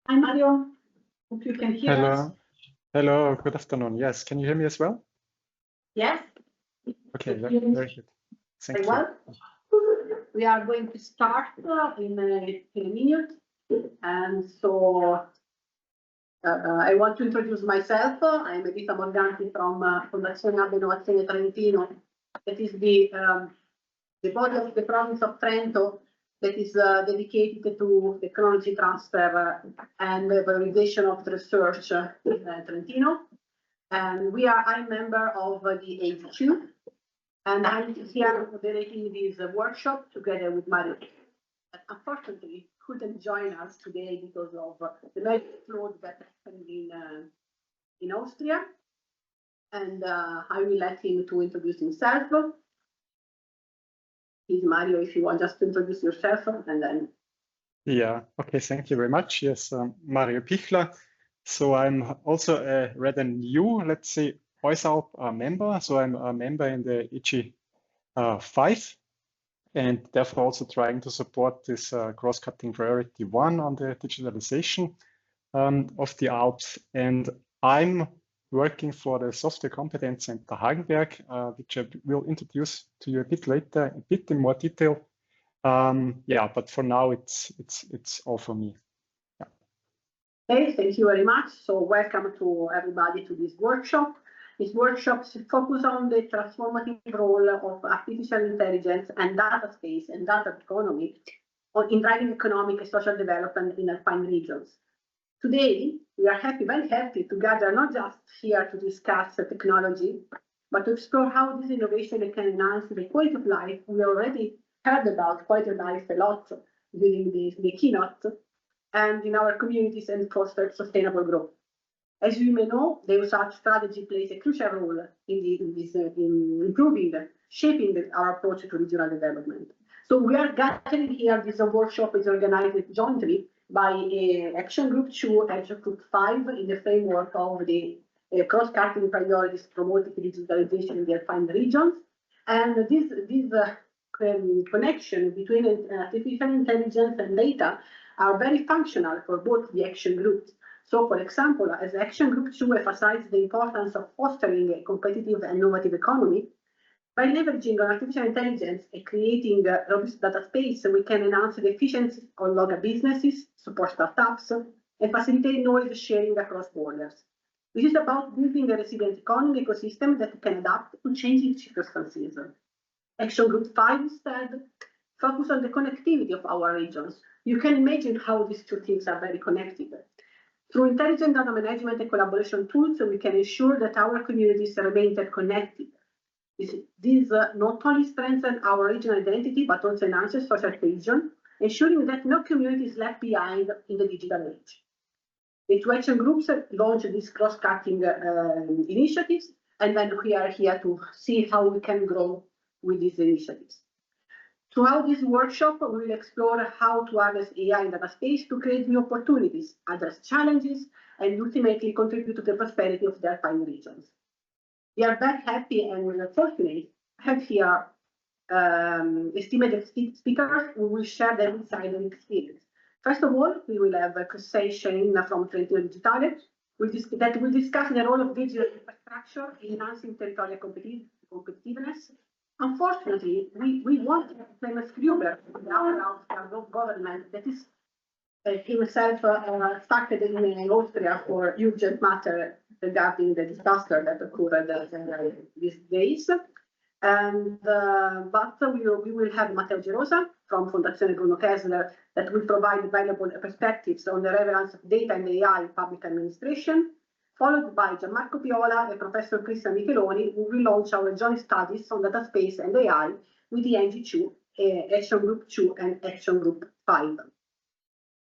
Hi, Mario. Hope you can hear us. Hello, good afternoon. Yes, can you hear me as well? Yes. Okay, very good. Thank you. Well, we are going to start in a minute. And so I want to introduce myself. I'm Elisa Morganti from Fondazione Hub Innovazione Trentino. That is the body of the province of Trento that is dedicated to technology transfer and valorization of research in Trentino. And I'm member of the AG2, and I'm here moderating this workshop together with Mario. Unfortunately, couldn't join us today because of the major flood that happened in Austria. And I will let him to introduce himself. Please, Mario, if you want just to introduce yourself, and then. Yeah, okay, thank you very much. Yes, Mario Pichler. So I'm also a rather new, let's say, OISALP member. So I'm a member in the EG5, and therefore also trying to support this cross-cutting priority 1 on the digitalization of the Alps. And I'm working for the Software Competence Center Hagenberg, which I will introduce to you a bit later, a bit in more detail. Yeah, but for now it's all for me. Yeah. Okay, thank you very much. So welcome to everybody to this workshop. This workshop focuses on the transformative role of artificial intelligence and data space and data economy in driving economic and social development in Alpine regions. Today, we are very happy to gather not just here to discuss the technology, but to explore how this innovation can enhance the quality of life. We already heard about quality of life a lot during the keynote, and in our communities and foster sustainable growth. As you may know, the research strategy plays a crucial role in improving, shaping our approach to regional development. So we are gathering here. This workshop is organized jointly by Action Group 2 and Action Group 5 in the framework of the cross-cutting priorities promoting digitalization in the Alpine regions. And this connection between artificial intelligence and data are very functional for both the action groups. So, for example, as Action Group 2 emphasizes the importance of fostering a competitive and innovative economy, by leveraging on artificial intelligence and creating a robust data space, we can enhance the efficiency of local businesses, support startups, and facilitate knowledge sharing across borders. This is about building a resilient economic ecosystem that can adapt to changing circumstances. Action Group 5 instead focus on the connectivity of our regions. You can imagine how these two things are very connected. Through intelligent data management and collaboration tools, we can ensure that our communities remain interconnected. This not only strengthens our regional identity, but also enhances social cohesion, ensuring that no community is left behind in the digital age. The two action groups launched these cross-cutting initiatives, and then we are here to see how we can grow with these initiatives. Throughout this workshop, we will explore how to harness AI in data space to create new opportunities, address challenges, and ultimately contribute to the prosperity of the Alpine regions. We are very happy and we are fortunate to have here estimated speakers who will share their insight and experience. First of all, we will have José Shane from Trentino Digitale that will discuss the role of digital infrastructure in enhancing territorial competitiveness. Unfortunately, we want Clemens Gruber, the government that is himself stuck in Austria for urgent matter regarding the disaster that occurred these days. And but we will have Matteo Gerosa from Fondazione Bruno Kessler that will provide valuable perspectives on the relevance of data and AI in public administration, followed by Gianmarco Piola and Professor Cristian Micheloni, who will launch our joint studies on data space and AI with the NG2, Action Group 2 and Action Group 5.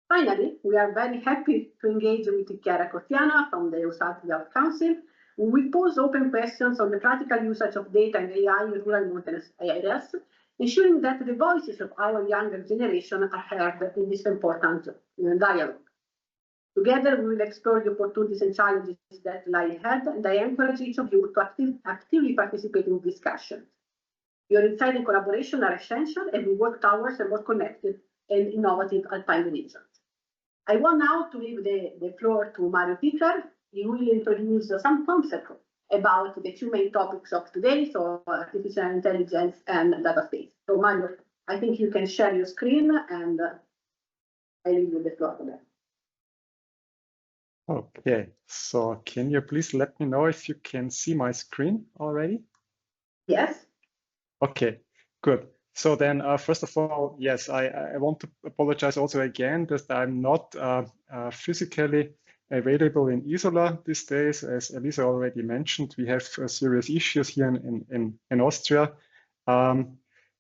Finally, we are very happy to engage with Chiara Cortiana from the EUSAT Council, who will pose open questions on the practical usage of data and AI in rural mountainous areas, ensuring that the voices of our younger generation are heard in this important dialogue. Together, we will explore the opportunities and challenges that lie ahead, and I encourage each of you to actively participate in discussions. Your insight and collaboration are essential, and we work towards a more connected and innovative Alpine region. I want now to leave the floor to Mario Pichler. He will introduce some concepts about the two main topics of today, so artificial intelligence and data space. So Mario, I think you can share your screen, and I leave you the floor to that. Okay, so can you please let me know if you can see my screen already? Yes. Okay, good. So then, first of all, yes, I want to apologize also again that I'm not physically available in Isola these days. As Elisa already mentioned, we have serious issues here in Austria. Yeah,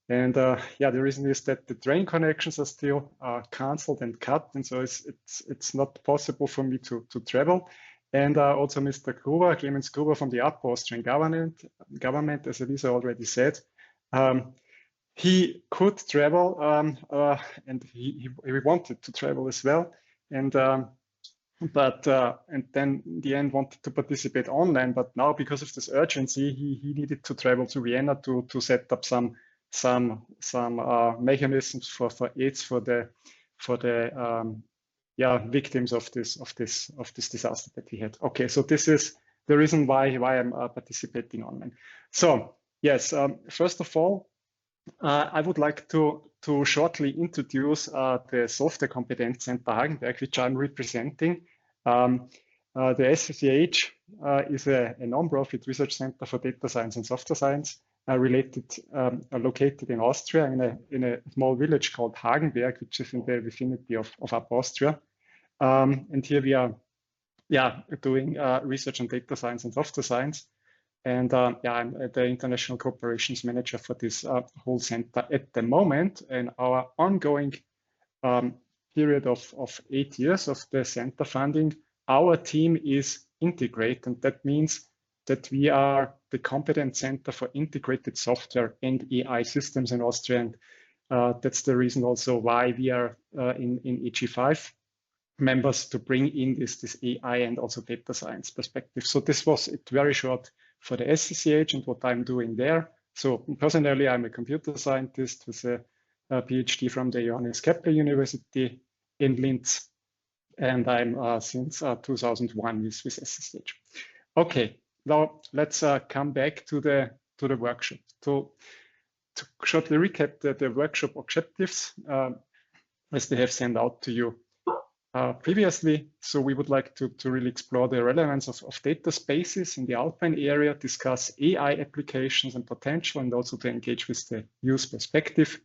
the reason is that the train connections are still cancelled and cut, and so it's not possible for me to travel. And also Mr. Gruber, Clemens Gruber from the Upper Austrian government, as Elisa already said, he could travel and he wanted to travel as well, and then in the end wanted to participate online. But now, because of this urgency, he needed to travel to Vienna to set up some mechanisms for aids for the victims of this disaster that we had. Okay, so this is the reason why I'm participating online. So yes, first of all, I would like to shortly introduce the Software Competence Center Hagenberg, which I'm representing. The SCH is a non-profit research center for data science and software science, located in Austria in a small village called Hagenberg, which is in the vicinity of Upper Austria. And here we are doing research on data science and software science. And I'm the international cooperations manager for this whole center at the moment. And our ongoing period of 8 years of the center funding, our team is integrate, and that means that we are the competence center for integrated software and AI systems in Austria. And that's the reason also why we are in EG5 members to bring in this AI and also data science perspective. So this was it very short for the SCCH and what I'm doing there. So personally, I'm a computer scientist with a PhD from the Johannes Kepler University in Linz, and I'm since 2001 with SCCH. Okay, now let's come back to the workshop. To shortly recap the workshop objectives as they have sent out to you previously. So we would like to really explore the relevance of data spaces in the Alpine area, discuss AI applications and potential, and also to engage with the use perspective.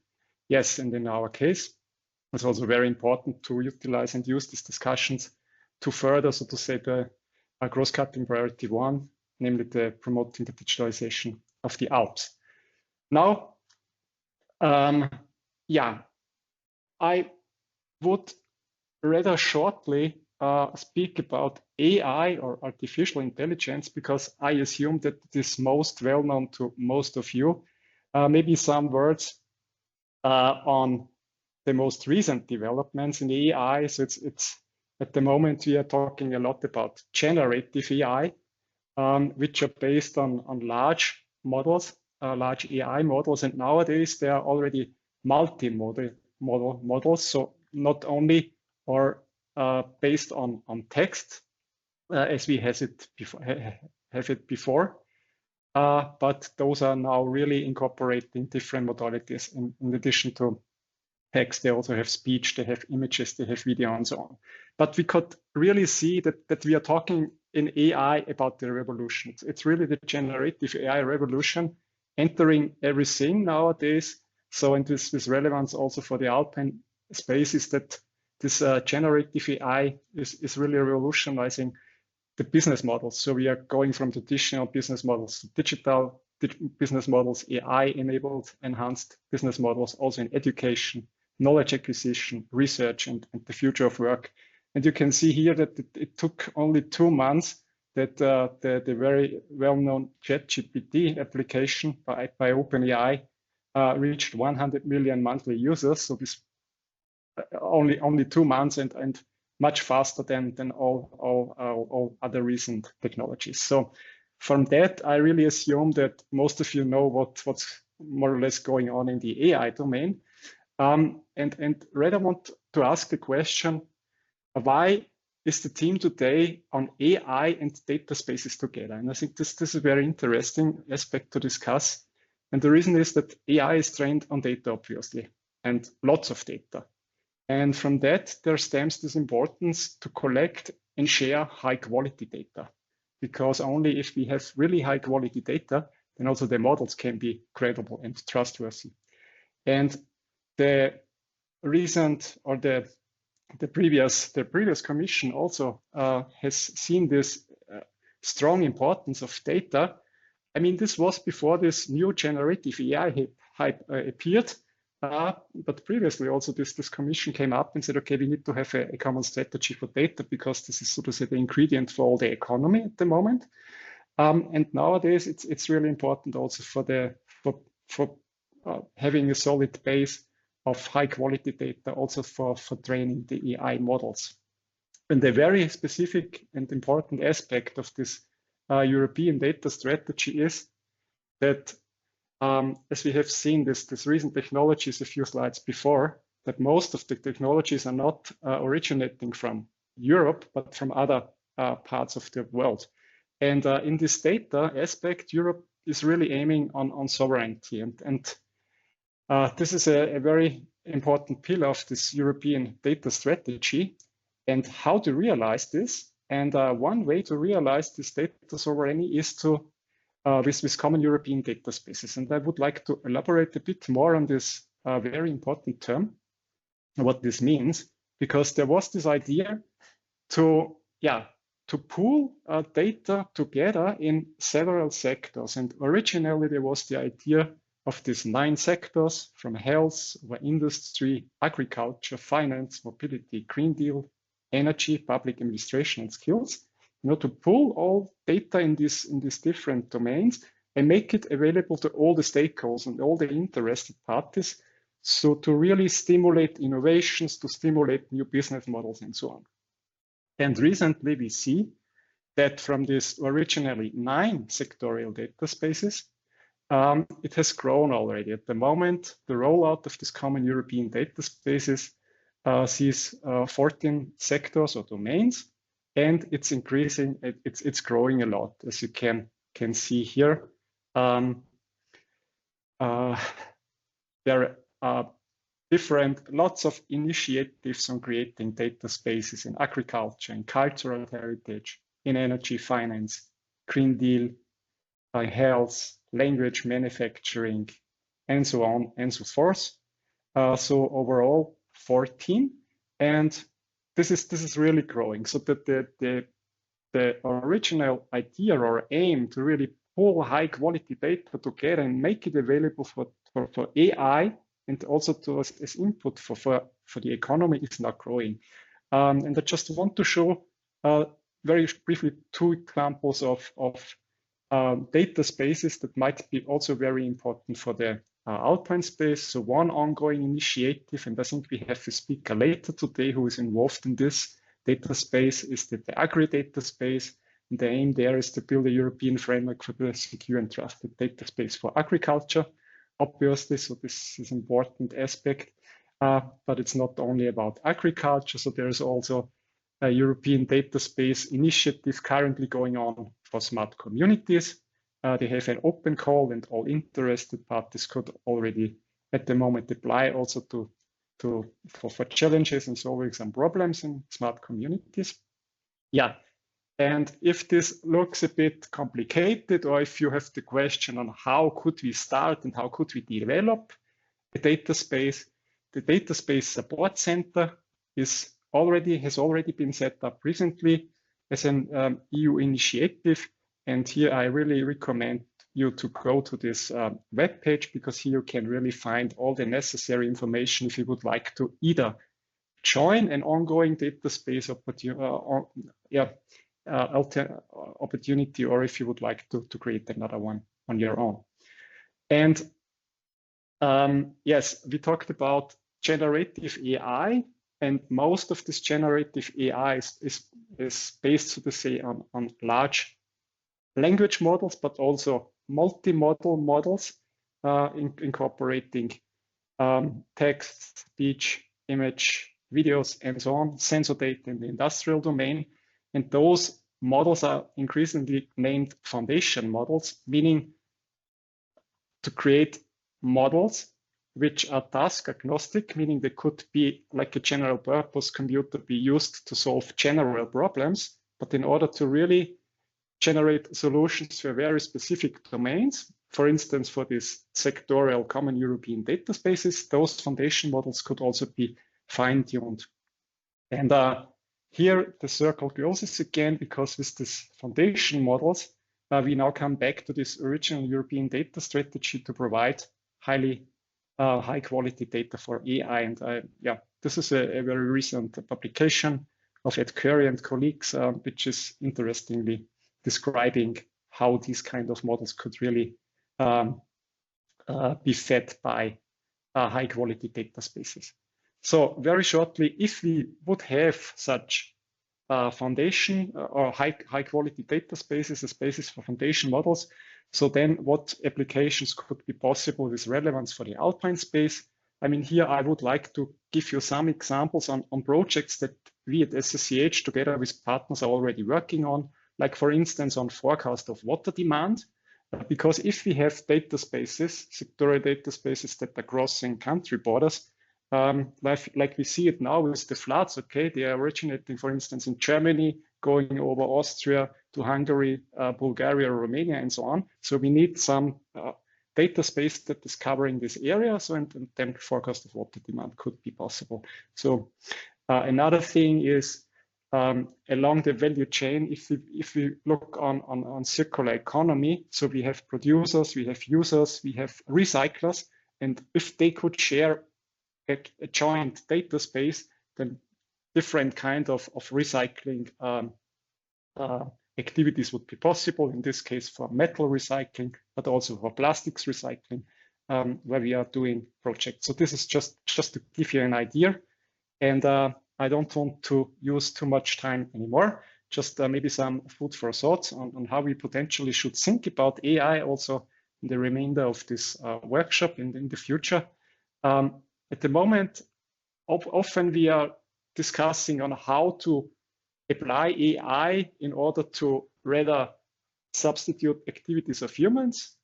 Yes, and in our case, it's also very important to utilize and use these discussions to further, so to say, the cross-cutting priority one, namely the promoting the digitalization of the Alps. Now, I would rather shortly speak about AI or artificial intelligence, because I assume that it is most well known to most of you. Maybe some words on the most recent developments in AI. So it's at the moment we are talking a lot about generative AI, which are based on large models, large AI models, and nowadays there are already multi-model models. So not only are based on text as we have it before, but those are now really incorporating different modalities. In addition to text, they also have speech, they have images, they have video, and so on. But we could really see that we are talking in AI about the revolution. It's really the generative AI revolution entering everything nowadays. So, and this relevance also for the Alpine space is that this generative AI is really revolutionizing the business models. So we are going from traditional business models to digital business models, AI-enabled, enhanced business models, also in education, knowledge acquisition, research, and the future of work. And you can see here that it took only 2 months that the very well-known ChatGPT application by OpenAI reached 100 million monthly users. So this only 2 months and much faster than all other recent technologies. So from that, I really assume that most of you know what's more or less going on in the AI domain. And rather want to ask the question, why is the team today on AI and data spaces together? And I think this is a very interesting aspect to discuss. And the reason is that AI is trained on data, obviously, and lots of data. And from that, there stems this importance to collect and share high quality data, because only if we have really high quality data, then also the models can be credible and trustworthy. And the recent or the previous commission also has seen this strong importance of data. I mean, this was before this new generative AI hype appeared, but previously also this commission came up and said, okay, we need to have a common strategy for data because this is, so to say, the ingredient for all the economy at the moment. And nowadays, it's really important also for having a solid base of high quality data also for training the AI models. And a very specific and important aspect of this European data strategy is that, as we have seen this recent technologies a few slides before, that most of the technologies are not originating from Europe, but from other parts of the world. And in this data aspect, Europe is really aiming on sovereignty. And this is a very important pillar of this European data strategy and how to realize this. And one way to realize this data sovereignty is to with common European data spaces. And I would like to elaborate a bit more on this very important term, what this means, because there was this idea to pool data together in several sectors. And originally there was the idea of these 9 sectors, from health, industry, agriculture, finance, mobility, Green Deal, energy, public administration, and skills, to pool all data in these different domains and make it available to all the stakeholders and all the interested parties, so to really stimulate innovations, to stimulate new business models, and so on. And recently we see that from this originally 9 sectorial data spaces, it has grown already. At the moment, the rollout of this common European data spaces sees 14 sectors or domains, and it's increasing. It's growing a lot, as you can see here. There are lots of initiatives on creating data spaces in agriculture, in cultural heritage, in energy, finance, Green Deal, health, language, manufacturing, and so on and so forth. So overall 14, and this is really growing. So that the original idea or aim to really pull high quality data together and make it available for AI and also to us as input for the economy is now growing. And I just want to show very briefly 2 examples of data spaces that might be also very important for the Alpine space. So one ongoing initiative, and I think we have a speaker later today who is involved in this data space, is the Agri data space. And the aim there is to build a European framework for the secure and trusted data space for agriculture, obviously. So this is an important aspect, but it's not only about agriculture. So there's also a European data space initiative currently going on for smart communities. They have an open call, and all interested parties could already at the moment apply also for challenges and solving some problems in smart communities. Yeah, and if this looks a bit complicated, or if you have the question on how could we start and how could we develop a data space, the Data Space Support Center has already been set up recently as an EU initiative. And here I really recommend you to go to this webpage, because here you can really find all the necessary information if you would like to either join an ongoing data space opportunity, or if you would like to create another one on your own. And yes, we talked about generative AI, and most of this generative AI is based, so to say, on large language models, but also multimodal models incorporating text, speech, image, videos, and so on, sensor data in the industrial domain. And those models are increasingly named foundation models, meaning to create models which are task agnostic, meaning they could be like a general purpose computer be used to solve general problems. But in order to really generate solutions for very specific domains, for instance, for these sectorial common European dataspaces, those foundation models could also be fine-tuned. And here the circle closes again, because with these foundation models, we now come back to this original European data strategy to provide high quality data for AI. And yeah, this is a very recent publication of Ed Curry and colleagues, which is interestingly describing how these kind of models could really be fed by high quality data spaces. So very shortly, if we would have such foundation or high quality data spaces, as basis for foundation models, so then what applications could be possible with relevance for the Alpine space? I mean, here I would like to give you some examples on projects that we at SSCH together with partners are already working on, like for instance on forecast of water demand. Because if we have data spaces, sectorial data spaces that are crossing country borders, like we see it now with the floods, okay, they are originating, for instance, in Germany, going over Austria to Hungary, Bulgaria, Romania, and so on. So we need some data space that is covering this area, so and then forecast of water demand could be possible. So another thing is along the value chain, if we look on circular economy, so we have producers, we have users, we have recyclers, and if they could share a joint data space, then different kind of recycling activities would be possible, in this case for metal recycling, but also for plastics recycling, where we are doing projects. So this is just to give you an idea. And I don't want to use too much time anymore, just maybe some food for thought on how we potentially should think about AI also in the remainder of this workshop and in the future. At the moment, often we are discussing on how to apply AI in order to rather substitute activities of humans,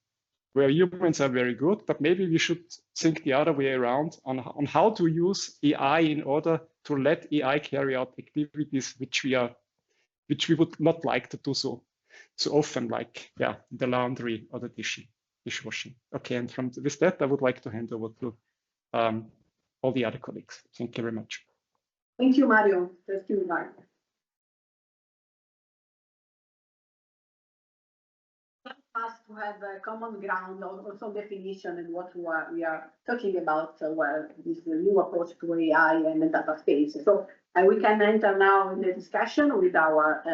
where humans are very good, but maybe we should think the other way around on how to use AI in order to let AI carry out activities which we would not like to do so often, like the laundry or the dishwashing. Okay, and with that, I would like to hand over to all the other colleagues. Thank you very much. Thank you, Mario. Thank you, Mark. Us to have a common ground, also definition and what we are talking about, where this new approach to AI and the data space. So we can enter now in the discussion with our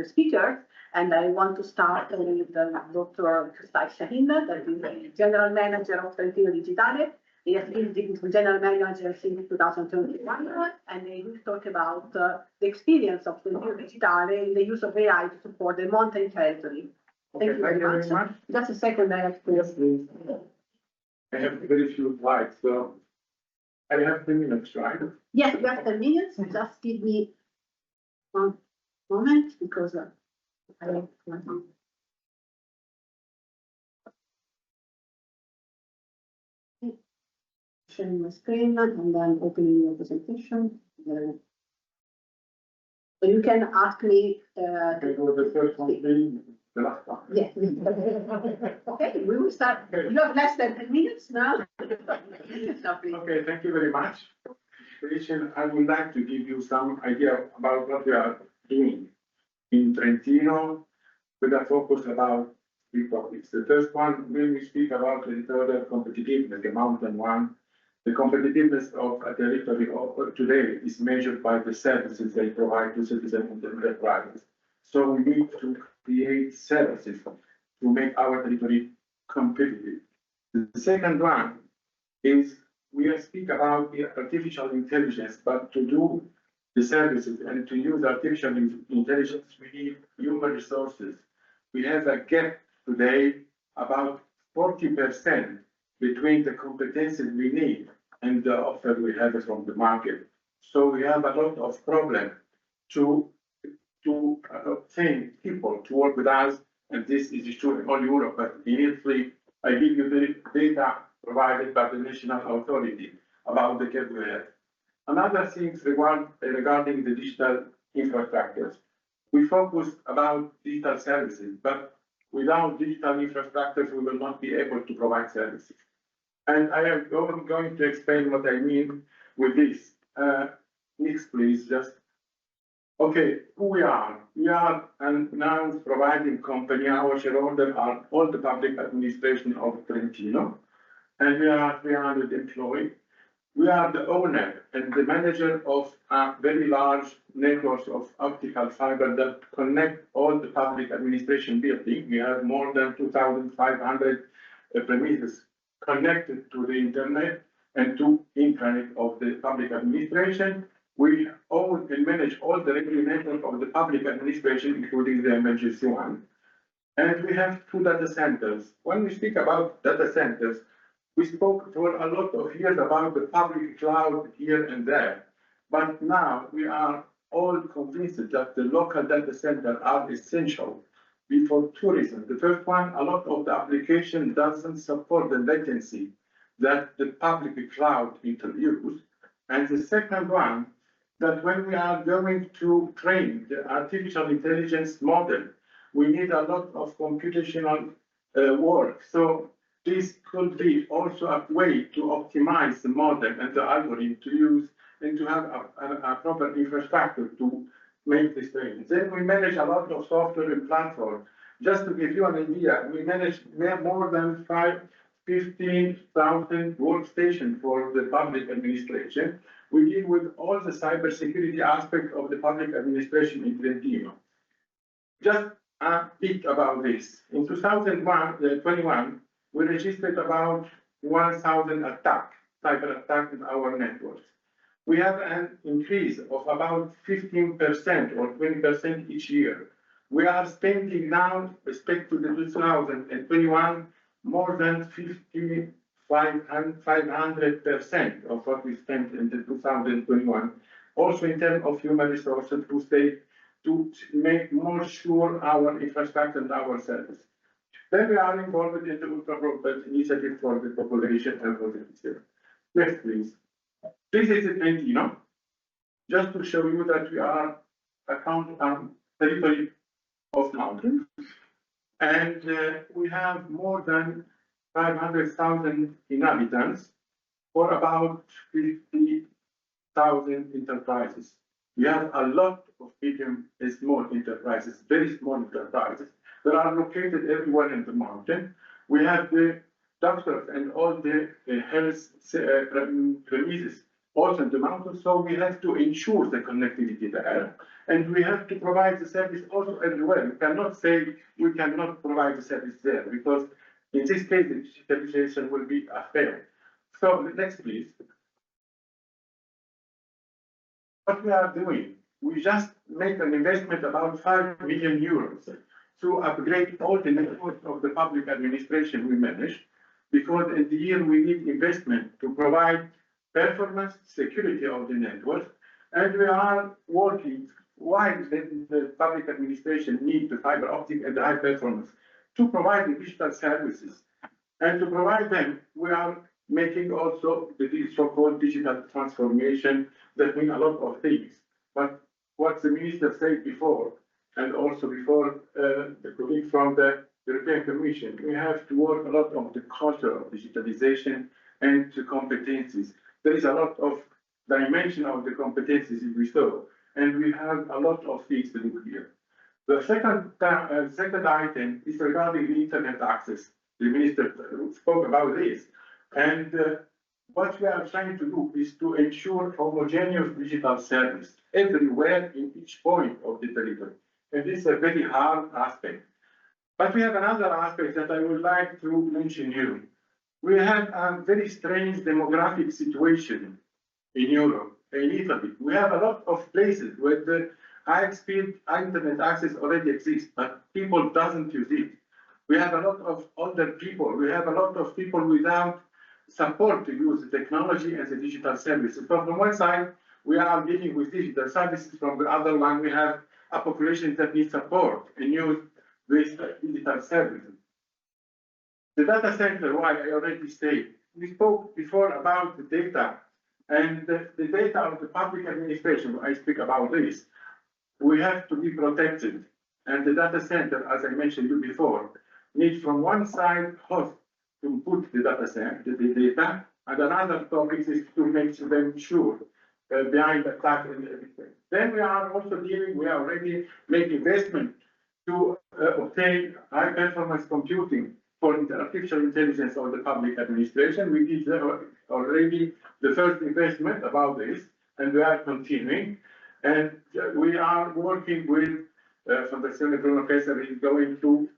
speakers, and I want to start with Dr. Christoph Shahin, that is the General Manager of Trentino Digitale. He has been the General Manager since 2021, and he will talk about the experience of Trentino Digitale in the use of AI to support the mountain territory. Okay, thank you very much. Just a second, I have to. Yes, please. I have very few slides, so I have 10 minutes, right? Yes, you have 10 minutes. Just give me one moment, because I have sharing my screen and then opening your presentation. So you can ask me. Okay, go the first one, please. The last one. Yes. Okay, we will start. You have less than 10 minutes now. Okay, thank you very much. I would like to give you some idea about what we are doing in Trentino with a focus about 3 topics. The first one, when we speak about territorial competitiveness, the mountain one, the competitiveness of a territory today is measured by the services they provide to citizens and enterprises. So we need to create services to make our territory competitive. The second one is we speak about artificial intelligence, but to do the services and to use artificial intelligence, we need human resources. We have a gap today about 40% between the competencies we need and the offer we have from the market. So we have a lot of problem to obtain people to work with us, and this is true in all Europe, but in Italy, I give you the data provided by the national authority about the gap we have. Another thing regarding the digital infrastructures. We focus about digital services, but without digital infrastructures, we will not be able to provide services. And I am going to explain what I mean with this. Next, please, just. Okay, who we are? We are a now providing company. Our shareholders are all the public administration of Trentino, and we are 300 employees. We are the owner and the manager of a very large network of optical fiber that connect all the public administration buildings. We have more than 2,500 premises connected to the internet and to intranet of the public administration. We own and manage all the regular network of the public administration, including the emergency one. And we have 2 data centers. When we speak about data centers, we spoke for a lot of years about the public cloud here and there. But now we are all convinced that the local data centers are essential for 2 reasons. The first one, a lot of the application doesn't support the latency that the public cloud introduced. And the second one, that when we are going to train the artificial intelligence model, we need a lot of computational work. So this could be also a way to optimize the model and the algorithm to use and to have a proper infrastructure to make this training. Then we manage a lot of software and platform. Just to give you an idea, we manage more than 15,000 workstations for the public administration. We deal with all the cybersecurity aspects of the public administration in Trentino. Just a bit about this. In 2021, we registered about 1,000 cyber attacks in our networks. We have an increase of about 15% or 20% each year. We are spending now, respect to the 2021, more than 500% of what we spent in the 2021. Also in terms of human resources to make more sure our infrastructure and our service. Then we are involved in the ultra broadband initiative for the population and for the future. Next, please. This is Trentino, just to show you that we are a territory of mountains, and we have more than 500,000 inhabitants for about 50,000 enterprises. We have a lot of medium and small enterprises, very small enterprises that are located everywhere in the mountain. We have the doctors and all the health premises also in the mountain, so we have to ensure the connectivity there. And we have to provide the service also everywhere. We cannot say we cannot provide the service there, because in this case, the digitalization will be a fail. So next, please. What we are doing, we just make an investment about 5 million euros to upgrade all the networks of the public administration we manage, because in the year we need investment to provide performance, security of the network, and we are working while the public administration needs the fiber optic and the high performance to provide the digital services. And to provide them, we are making also the so-called digital transformation that means a lot of things. But what the minister said before, and also before the colleague from the European Commission, we have to work a lot on the culture of digitalization and the competencies. There is a lot of dimension of the competencies we saw, and we have a lot of things to do here. The second item is regarding the internet access. The minister spoke about this. And what we are trying to do is to ensure homogeneous digital service everywhere in each point of the territory. And this is a very hard aspect. But we have another aspect that I would like to mention here. We have a very strange demographic situation in Europe, in Italy. We have a lot of places where the high-speed internet access already exists, but people doesn't use it. We have a lot of older people. We have a lot of people without support to use the technology and the digital services. So from one side, we are dealing with digital services. From the other one, we have a population that needs support and use these digital services. The data center, why I already said, we spoke before about the data and the data of the public administration. I speak about this. We have to be protected. And the data center, as I mentioned you before, needs from one side host to put the data center, the data, and another topic is to make them sure behind attack and everything. Then we are also dealing, we are already making investment to obtain high performance computing for artificial intelligence of the public administration. We did already the first investment about this, and we are continuing. And we are working with Fondazione Bruno Kessler is going to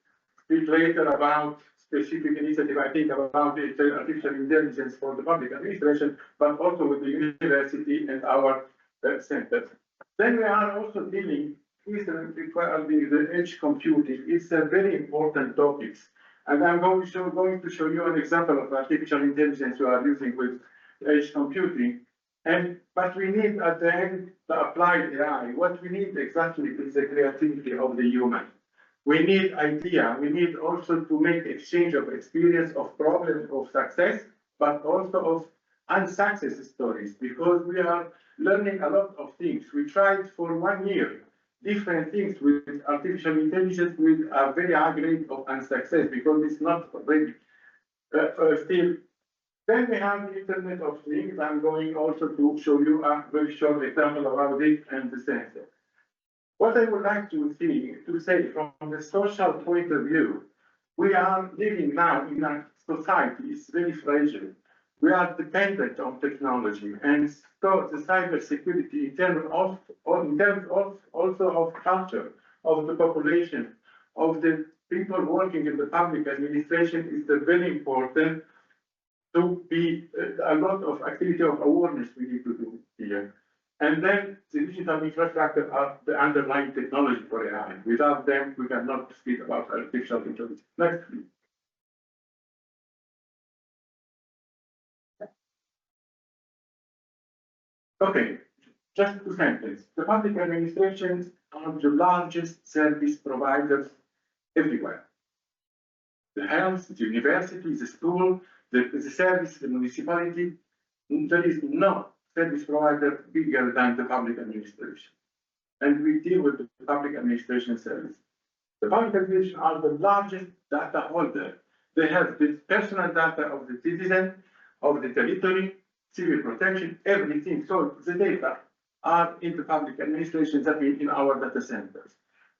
speak later about specific initiative, I think, about the artificial intelligence for the public administration, but also with the university and our centers. Then we are also dealing with the edge computing. It's a very important topic. And I'm going to show you an example of artificial intelligence we are using with edge computing. But we need at the end the applied AI. What we need exactly is the creativity of the human. We need idea. We need also to make exchange of experience, of problems, of success, but also of unsuccess stories, because we are learning a lot of things. We tried for 1 year different things with artificial intelligence with a very high rate of unsuccess because it's not ready still. Then we have the Internet of Things. I'm going also to show you a very short example about it and the sensor. What I would like to say from the social point of view, we are living now in a society, it's very fragile. We are dependent on technology, and so the cybersecurity in terms of also of culture, of the population, of the people working in the public administration is very important to be a lot of activity of awareness we need to do here. And then the digital infrastructure are the underlying technology for AI. Without them, we cannot speak about artificial intelligence. Next, please. Okay, just 2 sentences. The public administrations are the largest service providers everywhere. The health, the university, the school, the service, the municipality. There is no service provider bigger than the public administration. And we deal with the public administration service. The public administration are the largest data holder. They have the personal data of the citizen, of the territory, civil protection, everything. So the data are in the public administration, that means in our data centers.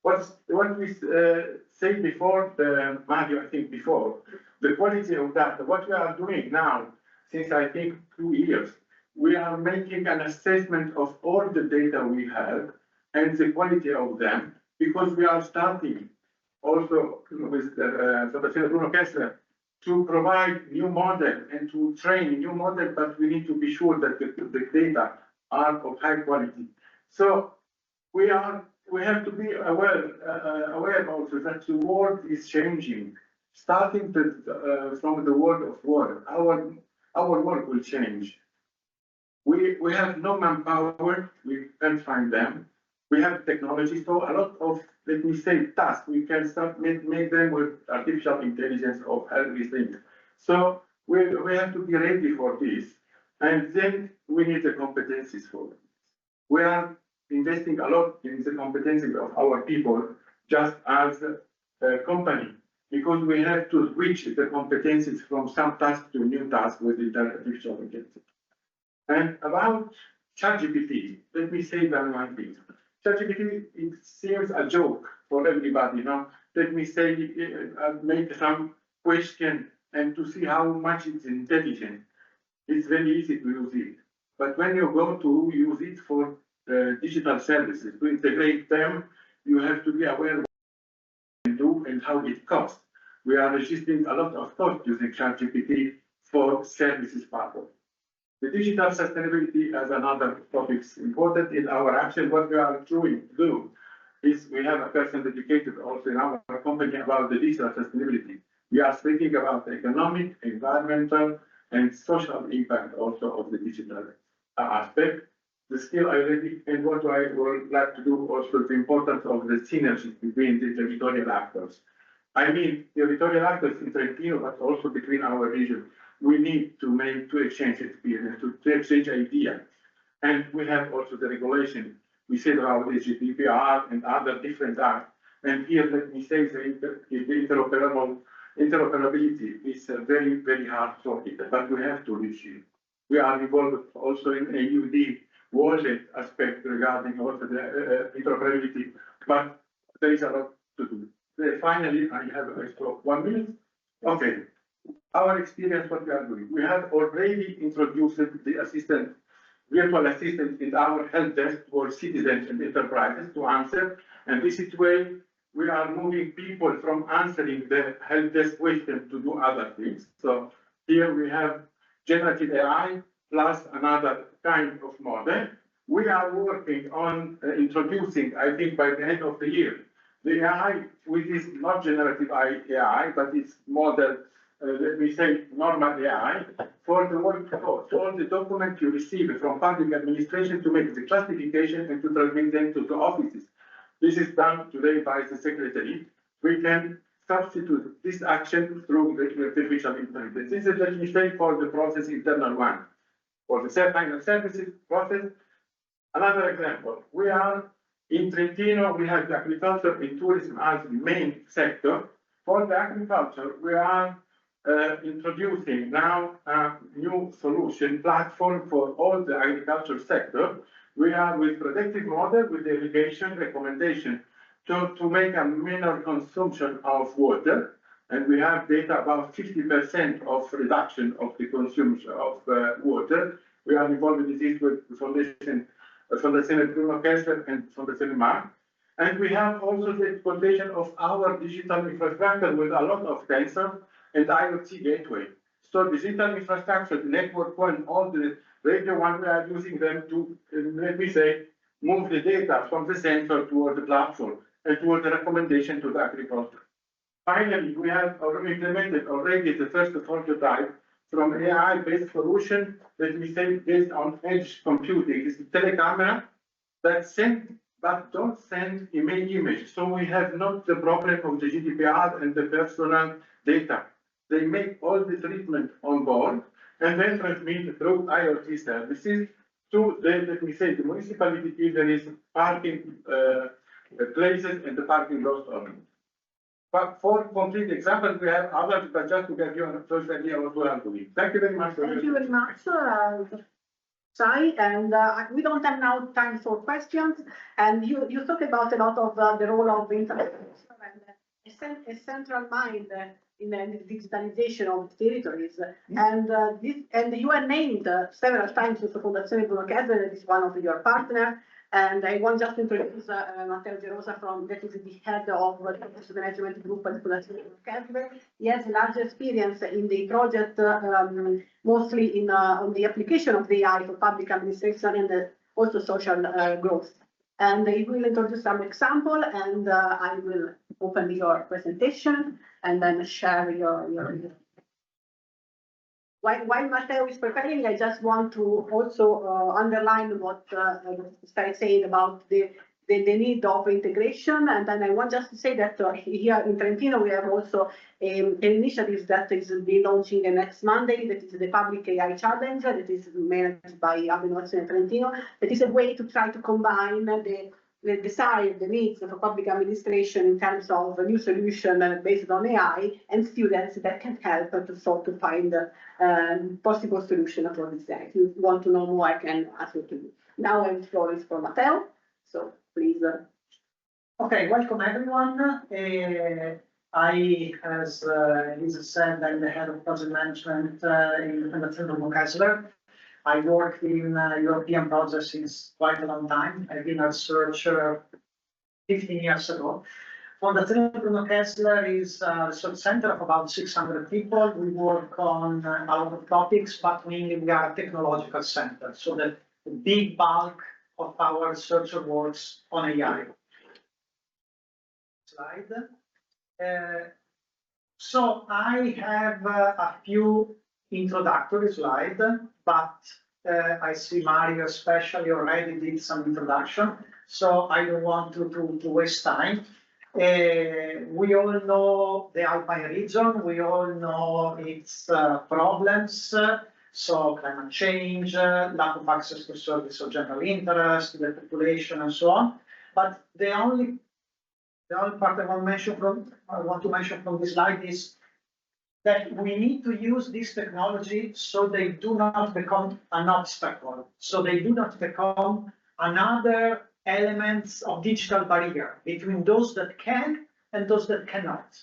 What we said before, Mario, I think before, the quality of data, what we are doing now, since I think 2 years, we are making an assessment of all the data we have and the quality of them, because we are starting also with Fondazione Bruno Kessler to provide new model and to train new model, but we need to be sure that the data are of high quality. So we have to be aware also that the world is changing, starting from the world of work. Our work will change. We have no manpower, we can't find them. We have technology, so a lot of, let me say, tasks, we can start make them with artificial intelligence of everything. So we have to be ready for this. And then we need the competencies for it. We are investing a lot in the competencies of our people, just as a company, because we have to switch the competencies from some task to new task with the artificial intelligence. And about ChatGPT, let me say that one thing. ChatGPT, it seems a joke for everybody, Let me say, make some question and to see how much it's intelligent. It's very easy to use it. But when you go to use it for digital services, to integrate them, you have to be aware what you can do and how it costs. We are registering a lot of cost using ChatGPT for services purpose. The digital sustainability as another topic is important in our action. What we are trying to do is we have a person dedicated also in our company about the digital sustainability. We are speaking about the economic, environmental, and social impact also of the digital aspect. the skill I already, and what I would like to do also the importance of the synergy between the territorial actors. I mean, territorial actors in Trentino, but also between our region. We need to exchange experience, to exchange ideas. And we have also the regulation. We said about the GDPR and other different acts. And here, let me say the interoperability is a very, very hard topic, but we have to reach it. We are involved also in AUD wallet aspect regarding also the interoperability, but there is a lot to do. Finally, I have 1 minute. Okay, our experience, what we are doing. We have already introduced the virtual assistant in our help desk for citizens and enterprises to answer. And this is where we are moving people from answering the help desk question to do other things. So here we have generative AI plus another kind of model. We are working on introducing, I think by the end of the year, the AI, which is not generative AI, but it's model, let me say, normal AI, for the workflow. So all the documents you receive from public administration to make the classification and to transmit them to the offices. This is done today by the secretary. We can substitute this action through the artificial intelligence. This is, let me say, for the process internal one. For the final services process, another example, we are in Trentino, we have the agriculture and tourism as the main sector. For the agriculture, we are introducing now a new solution platform for all the agriculture sector. We are with predictive model, with the irrigation recommendation to make a minor consumption of water. And we have data about 50% of reduction of the consumption of water. We are involved in this with the Foundation Bruno Kessler and Foundation Mark. And we have also the exploitation of our digital infrastructure with a lot of sensors and IoT gateway. So digital infrastructure, the network one, all the radio one, we are using them to, let me say, move the data from the sensor toward the platform and toward the recommendation to the agriculture. Finally, we have implemented already the first prototype from AI-based solution, let me say, based on edge computing. It's a telecamera that send, but don't send image. So we have not the problem of the GDPR and the personal data. They make all the treatment on board and then transmit through IoT services to the, let me say, the municipality if there is parking places and the parking lots only. But for complete examples, we have others, but just to give you a first idea of what we are doing. Thank you very much. Thank you very much, Sai. And we don't have now time for questions. And you talk about a lot of the role of infrastructure and a central mind in the digitalization of territories. And you are named several times to Fondazione Bruno Kessler, that is one of your partners. And I want just to introduce Matteo De Rosa that is the head of the management group at Fondazione Bruno Kessler. He has large experience in the project, mostly on the application of the AI for public administration and also social growth. And he will introduce some example, and I will open your presentation and then share your. While Matteo is preparing, I just want to also underline what Sai said about the need of integration. And then I want just to say that here in Trentino, we have also an initiative that is be launching next Monday. That is the Public AI Challenge that is managed by Innovazione Trentino. That is a way to try to combine the desire, the needs of a public administration in terms of a new solution based on AI and students that can help to find possible solution for this. If you want to know more, I can ask you to do. Now the floor is for Matteo. So please. Okay, welcome everyone. As Lisa said, I'm the head of project management in the Fondazione Bruno Kessler. I worked in European projects since quite a long time. I've been a researcher 15 years ago. Fondazione Bruno Kessler is a research center of about 600 people. We work on a lot of topics, but mainly we are a technological center. So the big bulk of our research works on AI. Slide. So I have a few introductory slides, but I see Mario especially already did some introduction, so I don't want to waste time. We all know the Alpine region, we all know its problems, so climate change, lack of access to service of general interest, the population and so on. But the only part I want to mention from this slide is that we need to use this technology so they do not become an obstacle, so they do not become another element of digital barrier between those that can and those that cannot.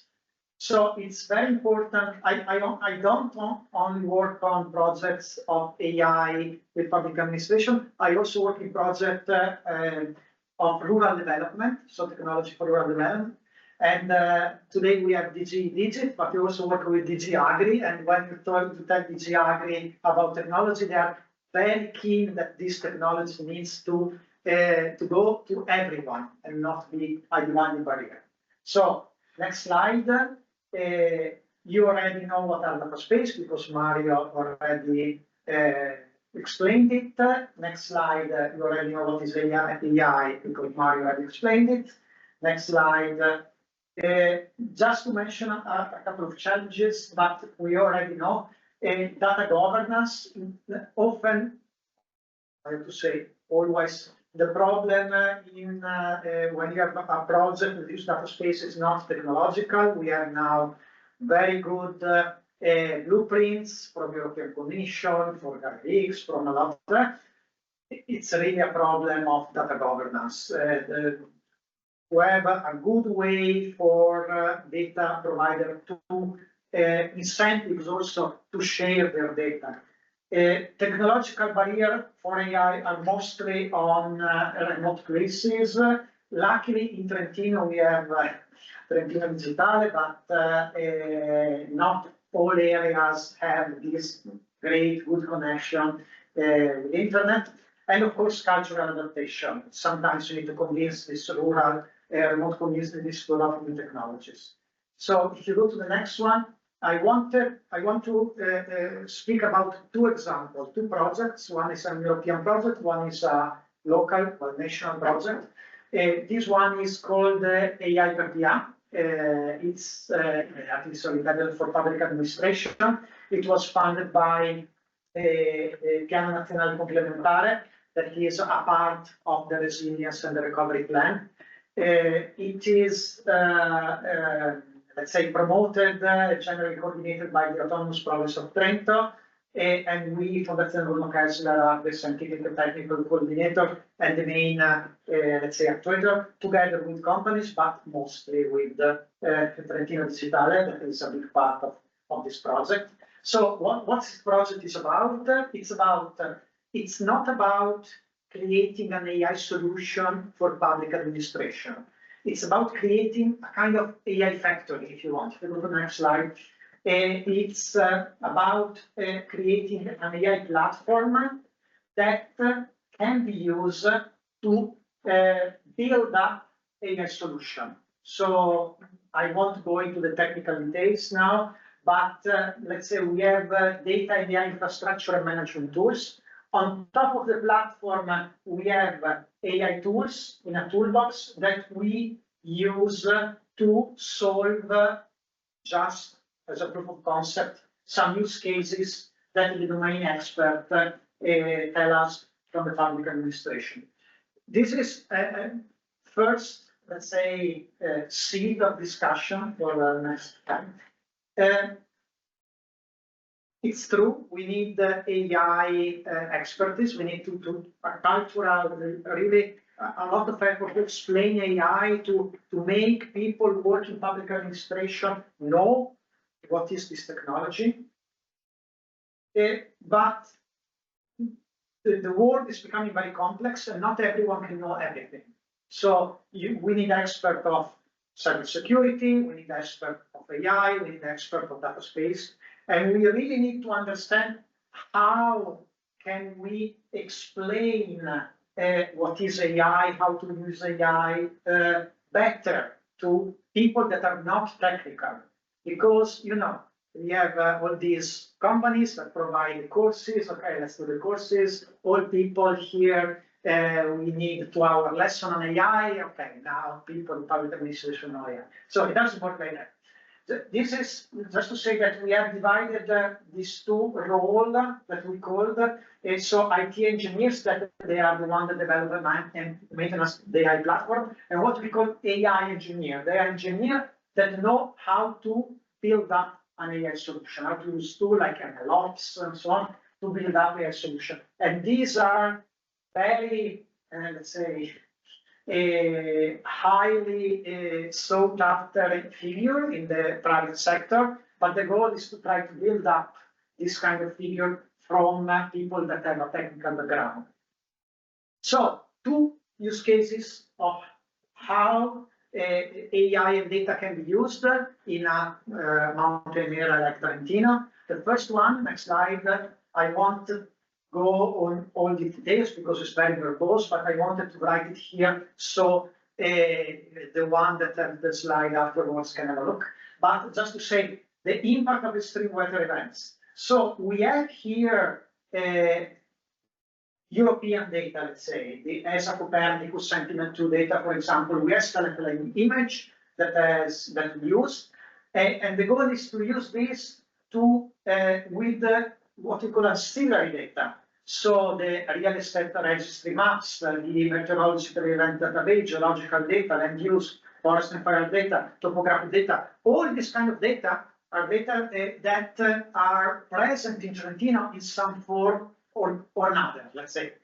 So it's very important. I don't only work on projects of AI with public administration. I also work in projects of rural development, so technology for rural development. And today we have DG Digit, but we also work with DG Agri. And when you tell DG Agri about technology, they are very keen that this technology needs to go to everyone and not be a dividing barrier. So next slide. You already know what are Dataspaces because Mario already explained it. Next slide. You already know what is AI because Mario already explained it. Next slide. Just to mention a couple of challenges, but we already know data governance. Often, I have to say, always the problem in when you have a project with this Dataspace is not technological. We have now very good blueprints from European Commission, from GAIX, from a lot. It's really a problem of data governance. To have a good way for data provider to incentives also to share their data. Technological barrier for AI are mostly on remote places. Luckily in Trentino we have Trentino Digitale, but not all areas have this great good connection with internet. And of course cultural adaptation. Sometimes you need to convince this rural remote communities to adopt new technologies. So if you go to the next one, I want to speak about two examples, two projects. One is a European project, one is a local or national project. This one is called AI per DA. It's at least for public administration. It was funded by Piano Nazionale Complementare, that is a part of the resilience and the recovery plan. It is let's say, promoted, generally coordinated by the Autonomous Province of Trento, and we, Fondazione Bruno Kessler, are the scientific and technical coordinator and the main, let's say, actuator, together with companies, but mostly with Trentino Digitale, that is a big part of this project. So what this project is about? It's not about creating an AI solution for public administration. It's about creating a kind of AI factory, if you want. If you go to the next slide. It's about creating an AI platform that can be used to build up AI solution. So I won't go into the technical details now, but let's say we have data and AI infrastructure and management tools. On top of the platform, we have AI tools in a toolbox that we use to solve, just as a proof of concept, some use cases that the domain expert tell us from the public administration. This is first, let's say, seed of discussion for the next time. It's true, we need AI expertise. We need to cultural, really a lot of effort to explain AI, to make people work in public administration know what is this technology. But the world is becoming very complex and not everyone can know everything. So we need expert of cybersecurity, we need expert of AI, we need expert of data space. And we really need to understand how can we explain what is AI, how to use AI better to people that are not technical. Because, you know, we have all these companies that provide courses. Okay, let's do the courses. All people here, we need 2-hour lesson on AI. Okay, now people in public administration know AI. So it doesn't work like that. This is just to say that we have divided these two roles that we called. So IT engineers, that they are the one that develop and maintenance the AI platform, and what we call AI engineer. They are engineers that know how to build up an AI solution, how to use tools like MLOps and so on to build up AI solution. And these are very, let's say, a highly sought after figure in the private sector, but the goal is to try to build up this kind of figure from people that have a technical background. So, two use cases of how AI and data can be used in a mountain area like Trentino. The first one, next slide, I want to go on all the details because it's very verbose, but I wanted to write it here so the one that has the slide afterwards can have a look. But just to say the impact of extreme weather events. So we have here European data, let's say, the ESA Copernicus Sentinel-2 data, for example. We have selected an image that we use, and the goal is to use this to with what we call ancillary data. So the real estate registry maps, the meteorological event database, geological data, land use, forest and fire data, topographic data, all this kind of data are data that are present in Trentino in some form or another, let's say.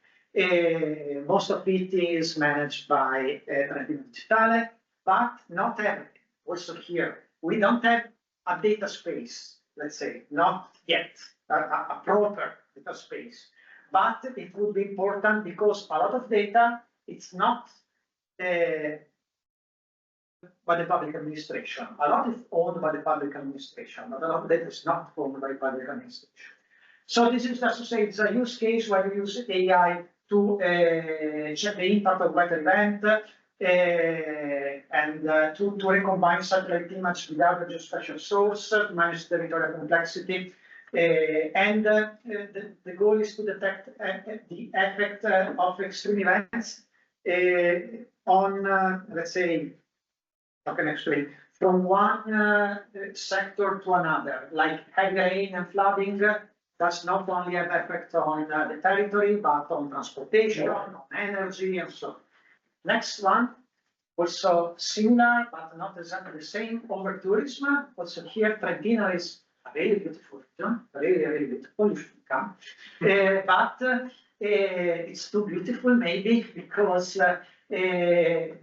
Most of it is managed by Trentino Digitale, but not everything. Also here, we don't have a data space, let's say, not yet, a proper data space. But it would be important because a lot of data, it's not by the public administration. A lot is owned by the public administration, but a lot of data is not owned by public administration. So this is just to say it's a use case where we use AI to check the impact of weather event and to recombine satellite image with other geospatial source to manage territorial complexity. And the goal is to detect the effect of extreme events on, let's say, how can I explain, from one sector to another, like heavy rain and flooding does not only have effect on the territory, but on transportation, on energy, and so on. Next one, also similar, but not exactly the same, over tourism. Also here, Trentino is a really beautiful region, really, really beautiful, you should come. But it's too beautiful maybe because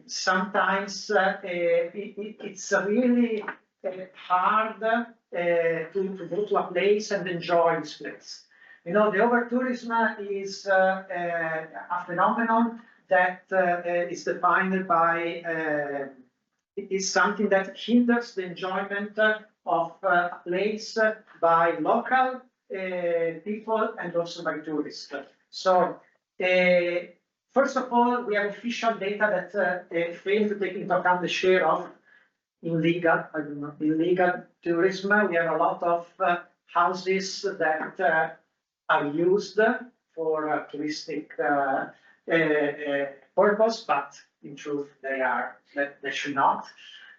sometimes it's really hard to go to a place and enjoy this place. You know, the over-tourism is a phenomenon that is defined by, is something that hinders the enjoyment of a place by local people and also by tourists. So, first of all, we have official data that fail to take into account the share of illegal tourism. We have a lot of houses that are used for touristic purpose, but in truth they should not.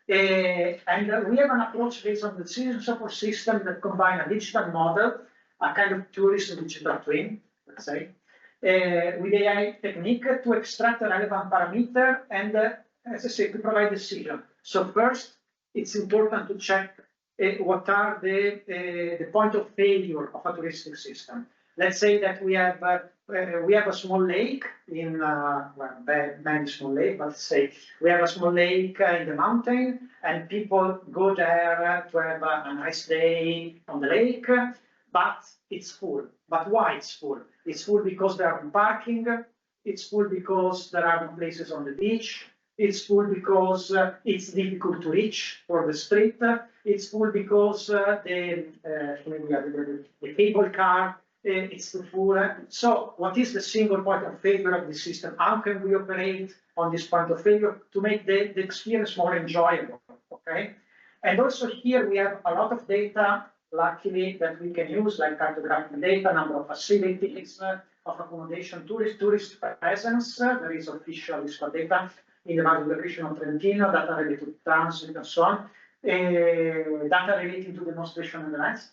And we have an approach based on the decision support system that combine a digital model, a kind of tourism digital twin, let's say, with AI technique to extract a relevant parameter and, as I say, to provide decision. So first, it's important to check what are the point of failure of a touristic system. Let's say that we have a small lake in, well, very small lake, but let's say we have a small lake in the mountain and people go there to have a nice day on the lake, but it's full. But why it's full? It's full because there are no parking, it's full because there are no places on the beach, it's full because it's difficult to reach for the street, it's full because the cable car, it's too full. So what is the single point of failure of the system? How can we operate on this point of failure to make the experience more enjoyable, okay? And also here we have a lot of data luckily, that we can use, like cartographic data, number of facilities, of accommodation, tourist presence. There is official data in the Valley region of Trentino, data related to transit and so on, data relating to demonstration events.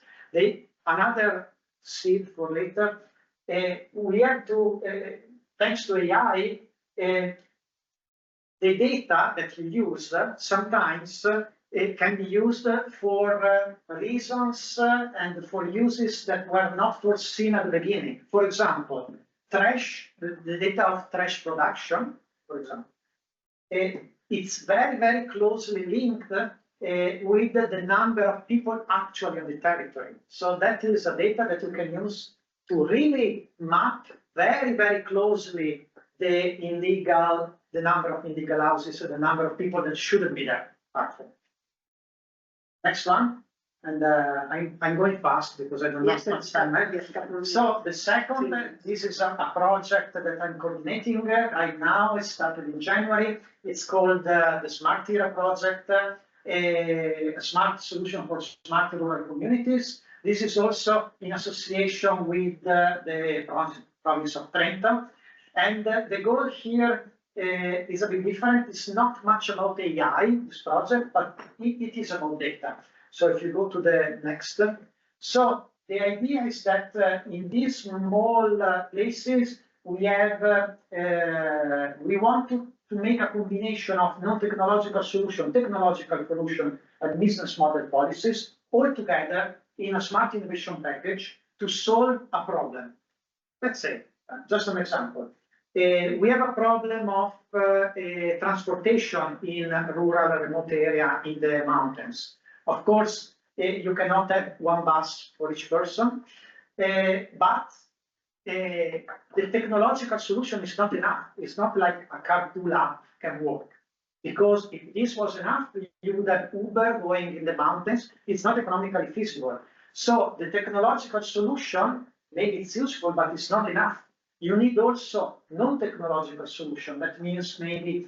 Another seed for later, we have to, thanks to AI, the data that you use sometimes it can be used for reasons and for uses that were not foreseen at the beginning. For example, trash, the data of trash production, for example, it's very, very closely linked with the number of people actually on the territory. So that is a data that you can use to really map very, very closely the number of illegal houses, the number of people that shouldn't be there. Next one, and I'm going fast because I don't know much time. So the second, this is a project that I'm coordinating right now. It started in January. It's called the Smart Era project, a smart solution for smart rural communities. This is also in association with the province of Trento. And the goal here is a bit different. It's not much about AI, this project, but it is about data. So if you go to the next. So the idea is that in these small places, we have, we want to make a combination of non-technological solution, technological solution, and business model policies all together in a smart innovation package to solve a problem. Let's say, just an example. We have a problem of transportation in a rural remote area in the mountains. Of course, you cannot have one bus for each person, but the technological solution is not enough. It's not like a carpool app can work. Because if this was enough, you would have Uber going in the mountains. It's not economically feasible. So the technological solution, maybe it's useful, but it's not enough. You need also non-technological solution. That means maybe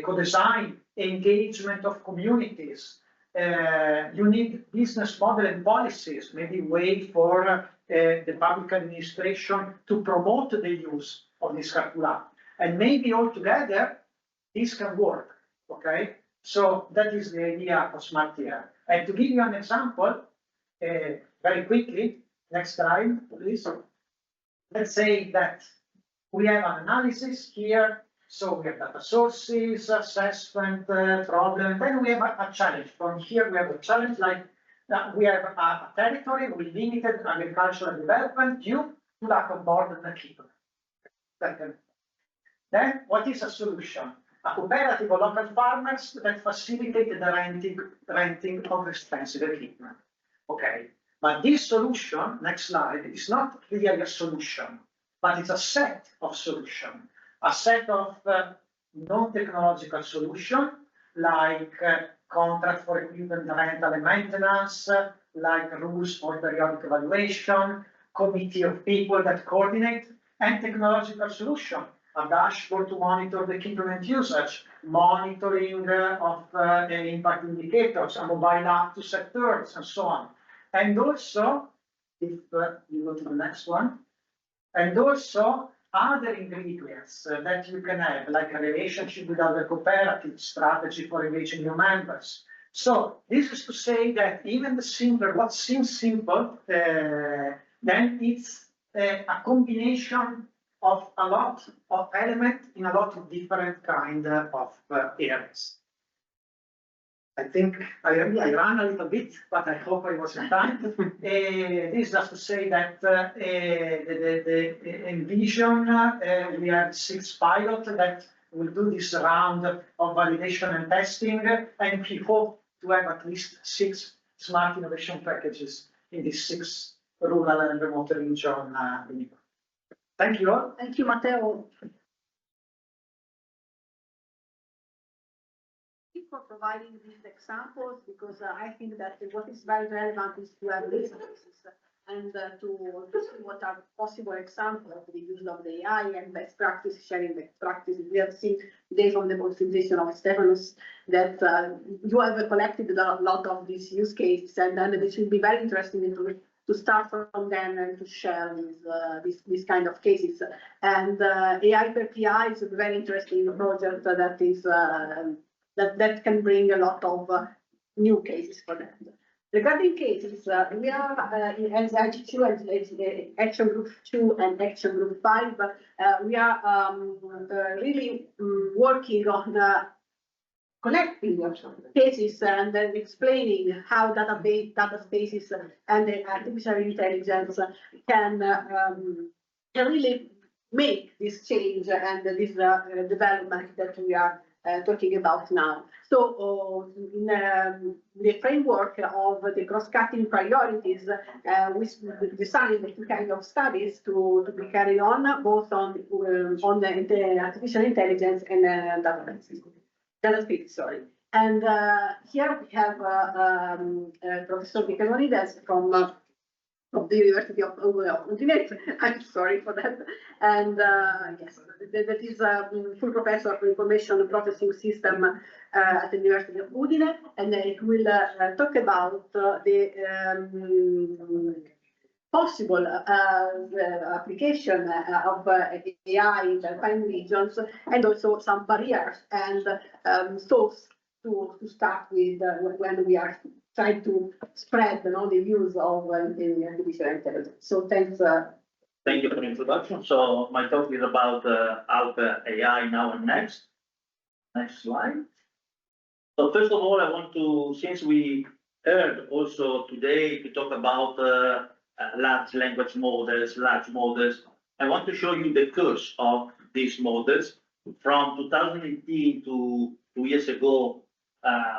co-design, engagement of communities. You need business model and policies, maybe way for the public administration to promote the use of this carpool app. And maybe altogether, this can work, okay? So that is the idea of Smart Era. And to give you an example, very quickly, next slide, please. Let's say that we have an analysis here. So we have data sources, assessment, problem. Then we have a challenge. From here, we have a challenge like we have a territory with limited agricultural development due to lack of board and people. Then what is a solution? A cooperative of local farmers that facilitate the renting of expensive equipment. Okay. But this solution, next slide, is not really a solution, but it's a set of solutions. A set of non-technological solutions, like contract for equipment rental and maintenance, like rules for periodic evaluation, committee of people that coordinate, and technological solution, a dashboard to monitor the equipment usage, monitoring of impact indicators, a mobile app to set terms, and so on. And also, if you go to the next one, and also other ingredients that you can have, like a relationship with other cooperatives, strategy for engaging new members. So this is to say that even the simple, what seems simple, then it's a combination of a lot of elements in a lot of different kind of areas. I think I ran a little bit, but I hope I was in time. This is just to say that the Envision, we have 6 pilots that will do this round of validation and testing, and we hope to have at least 6 smart innovation packages in these 6 rural and remote regions. Thank you all. Thank you, Matteo. For providing these examples, because I think that what is very relevant is to have businesses and to see what are possible examples of the use of the AI and best practice, sharing best practices. We have seen today from the presentation of Stephanos that you have collected a lot of these use cases, and then it will be very interesting to start from them and to share these kind of cases. And AI per PI is a very interesting project that is that can bring a lot of new cases for them. Regarding cases, we are as AG2 and Action Group 2 and Action Group 5, we are really working on collecting cases and then explaining how Dataspaces and the artificial intelligence can really make this change and this development that we are talking about now. So in the framework of the cross-cutting priorities, we designed two kinds of studies to be carried on, both on the artificial intelligence and Dataspaces, sorry. And here we have Professor Vicarionides from the University of Udine. I'm sorry for that. And yes, that is a full professor of information processing system at the University of Udine, and it will talk about the possible application of AI in the Alpine regions, and also some barriers and source to start with when we are trying to spread the use of artificial intelligence. So thanks. Thank you for the introduction. So my talk is about Alpha AI now and next. Next slide. So first of all, I want to, since we heard also today to talk about large language models, large models, I want to show you the course of these models from 2018 to 2 years ago,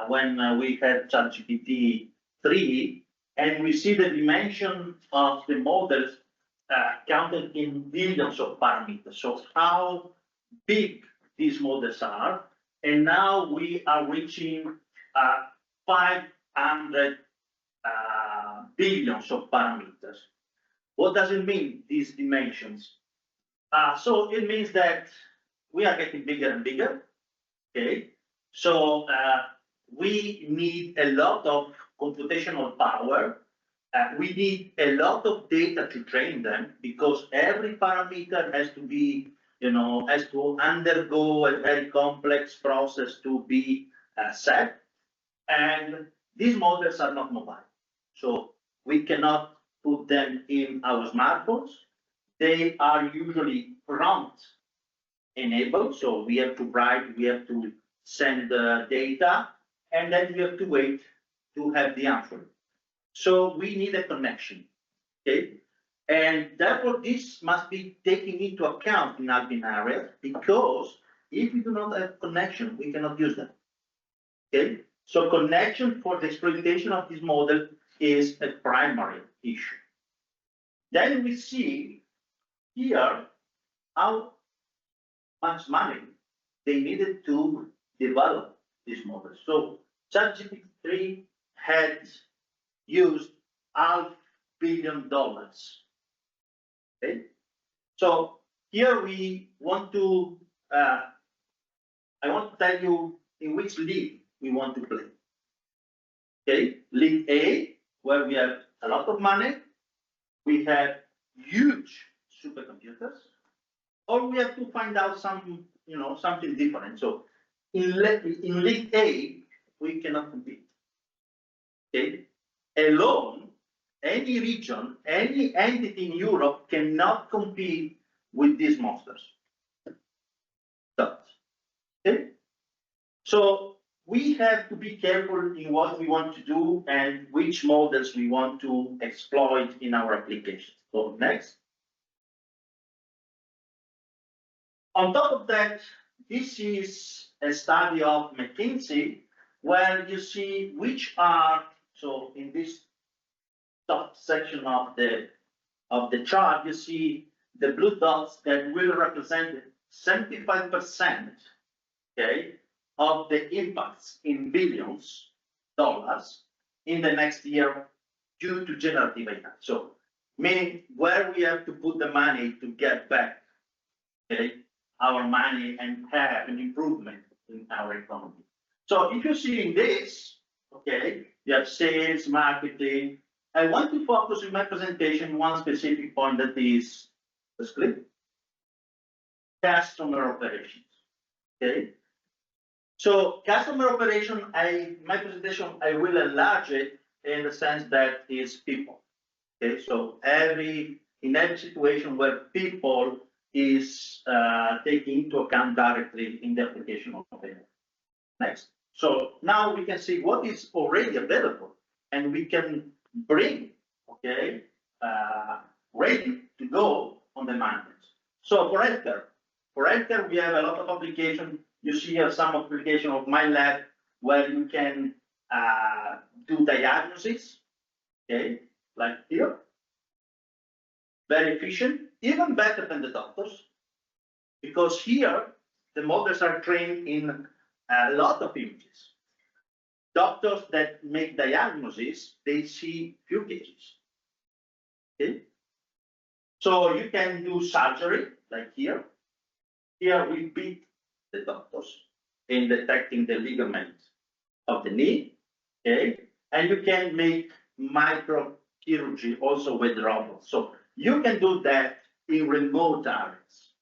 when we had ChatGPT 3, and we see the dimension of the models counted in billions of parameters. So how big these models are, and now we are reaching 500 billions of parameters. What does it mean, these dimensions? So it means that we are getting bigger and bigger, okay? So we need a lot of computational power. We need a lot of data to train them, because every parameter has to be, has to undergo a very complex process to be set. And these models are not mobile. So we cannot put them in our smartphones. They are usually prompt enabled. So we have to write, we have to send data, and then we have to wait to have the answer. So we need a connection, okay? And therefore this must be taken into account in Alpine areas, because if we do not have connection, we cannot use them, okay? So connection for the exploitation of this model is a primary issue. Then we see here how much money they needed to develop this model. So ChatGPT 3 had used $500 million. Okay, so here we want to, I want to tell you in which league we want to play. Okay, League A, where we have a lot of money, we have huge supercomputers, or we have to find out some, something different. So in League A, we cannot compete. Okay, alone, any region, any entity in Europe cannot compete with these monsters. Okay, so we have to be careful in what we want to do and which models we want to exploit in our applications. So next. On top of that, this is a study of McKinsey, where you see which are, so in this top section of the chart, you see the blue dots that will represent 75%, okay, of the impacts in billions dollars in the next year due to generative AI. So meaning where we have to put the money to get back, okay, our money and have an improvement in our economy. So if you're seeing this, okay, you have sales, marketing. I want to focus in my presentation one specific point that is, let's click, customer operations, okay? So customer operation, my presentation, I will enlarge it in the sense that is people, okay? So in every situation where people is taken into account directly in the application of AI. Next. So now we can see what is already available and we can bring, okay, ready to go on the market. So for healthcare, we have a lot of applications. You see here some application of my lab where you can do diagnosis, okay, like here. Very efficient, even better than the doctors, because here the models are trained in a lot of images. Doctors that make diagnosis, they see few cases. Okay? So you can do surgery, like here. Here we beat the doctors in detecting the ligament of the knee. Okay? And you can make microchirurgy also with robots. So you can do that in remote areas.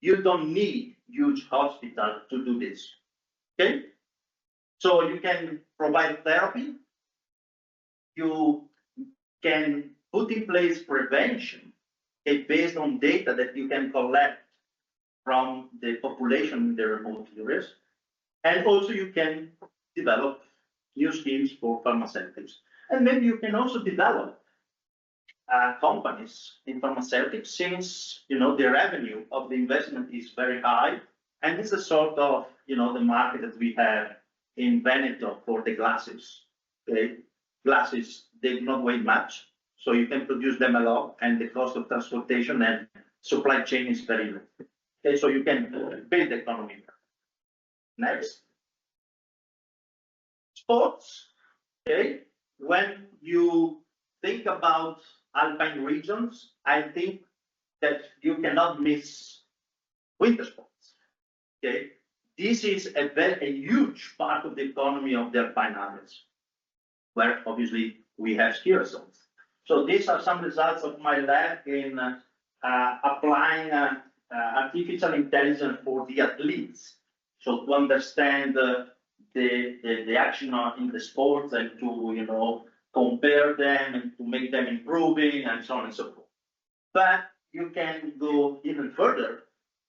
You don't need huge hospitals to do this. Okay? So you can provide therapy. You can put in place prevention, okay, based on data that you can collect from the population in the remote areas. And also you can develop new schemes for pharmaceuticals. And maybe you can also develop companies in pharmaceutics, since the revenue of the investment is very high, and it's a sort of the market that we have in Veneto for the glasses. Okay, glasses, they do not weigh much, so you can produce them a lot, and the cost of transportation and supply chain is very low. Okay, so you can build the economy. Next, sports. Okay, when you think about Alpine regions, I think that you cannot miss winter sports. Okay, this is a huge part of the economy of the Alpine areas, where obviously we have ski resorts. So these are some results of my lab in applying artificial intelligence for the athletes. So to understand the action in the sports and to compare them and to make them improving and so on and so forth. But you can go even further.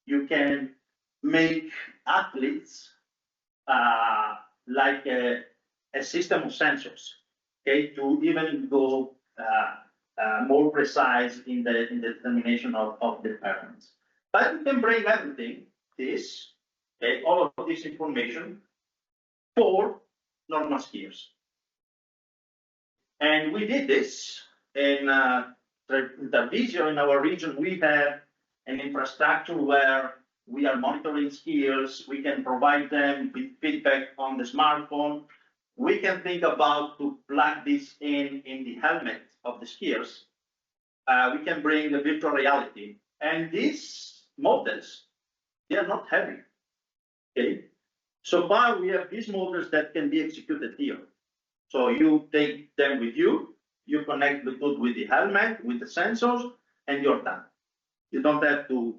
You can make athletes like a system of sensors, okay, to even go more precise in the determination of the performance. But you can bring everything, okay, all of this information for normal skiers. And we did this in Treviso. In our region, we have an infrastructure where we are monitoring skiers. We can provide them with feedback on the smartphone. We can think about to plug this in the helmet of the skiers. We can bring the virtual reality. And these models, they are not heavy. Okay. So far, we have these models that can be executed here. So you take them with you, you connect Bluetooth with the helmet, with the sensors, and you're done. You don't have to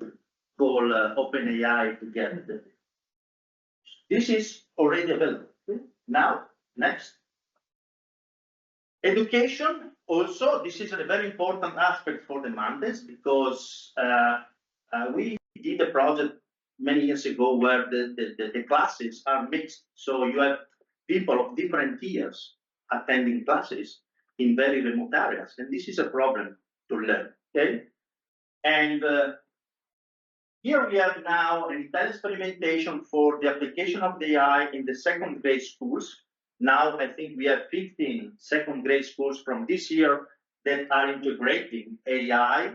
call OpenAI to get it. This is already available. Now, next. Education, also, this is a very important aspect for the mountains, because we did a project many years ago where the classes are mixed. So you have people of different tiers attending classes in very remote areas. And this is a problem to learn, okay? And here we have now an Italian experimentation for the application of the AI in the second grade schools. Now I think we have 15 second grade schools from this year that are integrating AI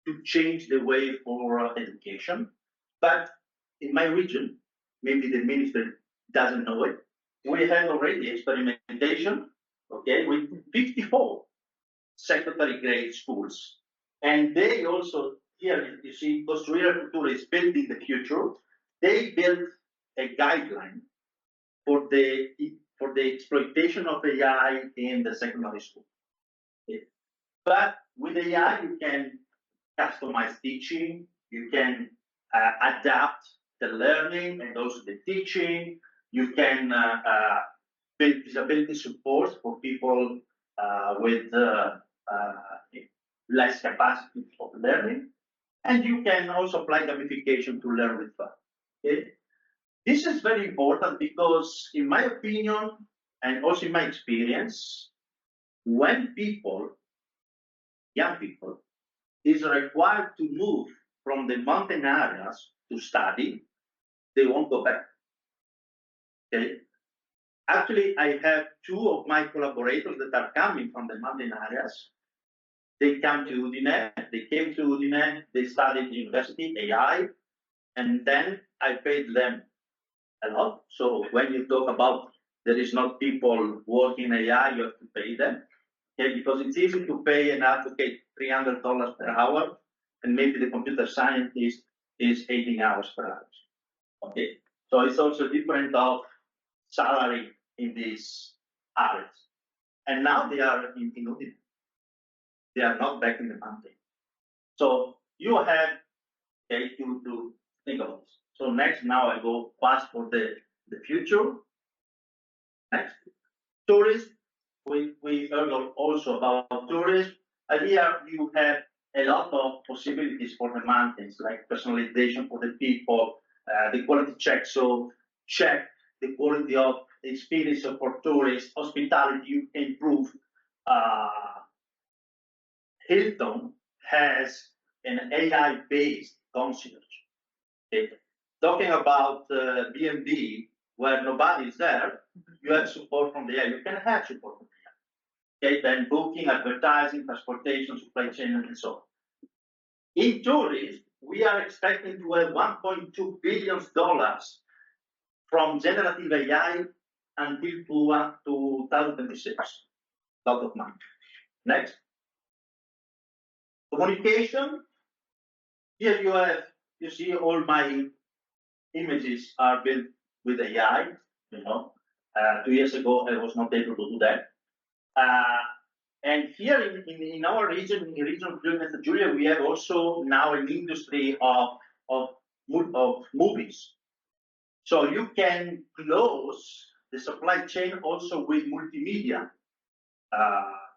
to change the way for education. But in my region, maybe the minister doesn't know it, we have already experimentation, okay, with 54 secondary grade schools. And they also, here you see, Costruire Futura is building the future. They built a guideline for the exploitation of AI in the secondary school. Okay. But with AI, you can customize teaching, you can adapt the learning and also the teaching. You can build disability support for people with less capacity of learning. And you can also apply gamification to learn with fun. Okay? This is very important because, in my opinion, and also in my experience, when people, young people, is required to move from the mountain areas to study, they won't go back. Okay? Actually, I have two of my collaborators that are coming from the mountain areas. They came to Udine, they studied university, AI, and then I paid them a lot. So when you talk about there is not people working AI, you have to pay them. Okay? Because it's easy to pay an advocate $300 per hour, and maybe the computer scientist is 18 hours per hour. Okay, so it's also different of salary in these areas. And now they are in Udine. They are not back in the mountain. So you have to think about this. So next, now I go fast for the future. Next, tourism. We heard also about tourism. Here you have a lot of possibilities for the mountains, like personalization for the people, the quality check. So check the quality of the experience for tourists, hospitality, you can improve. Hilton has an AI-based concierge. Okay. Talking about B&B, where nobody is there, you have support from the AI. You can have support from the AI. Okay, then booking, advertising, transportation, supply chain, and so on. In tourism, we are expecting to have $1.2 billion from generative AI until 2026. A lot of money. Next. Communication. Here you see all my images are built with AI. 2 years ago, I was not able to do that. And here in our region, in the region of Julia, we have also now an industry of movies. So you can close the supply chain also with multimedia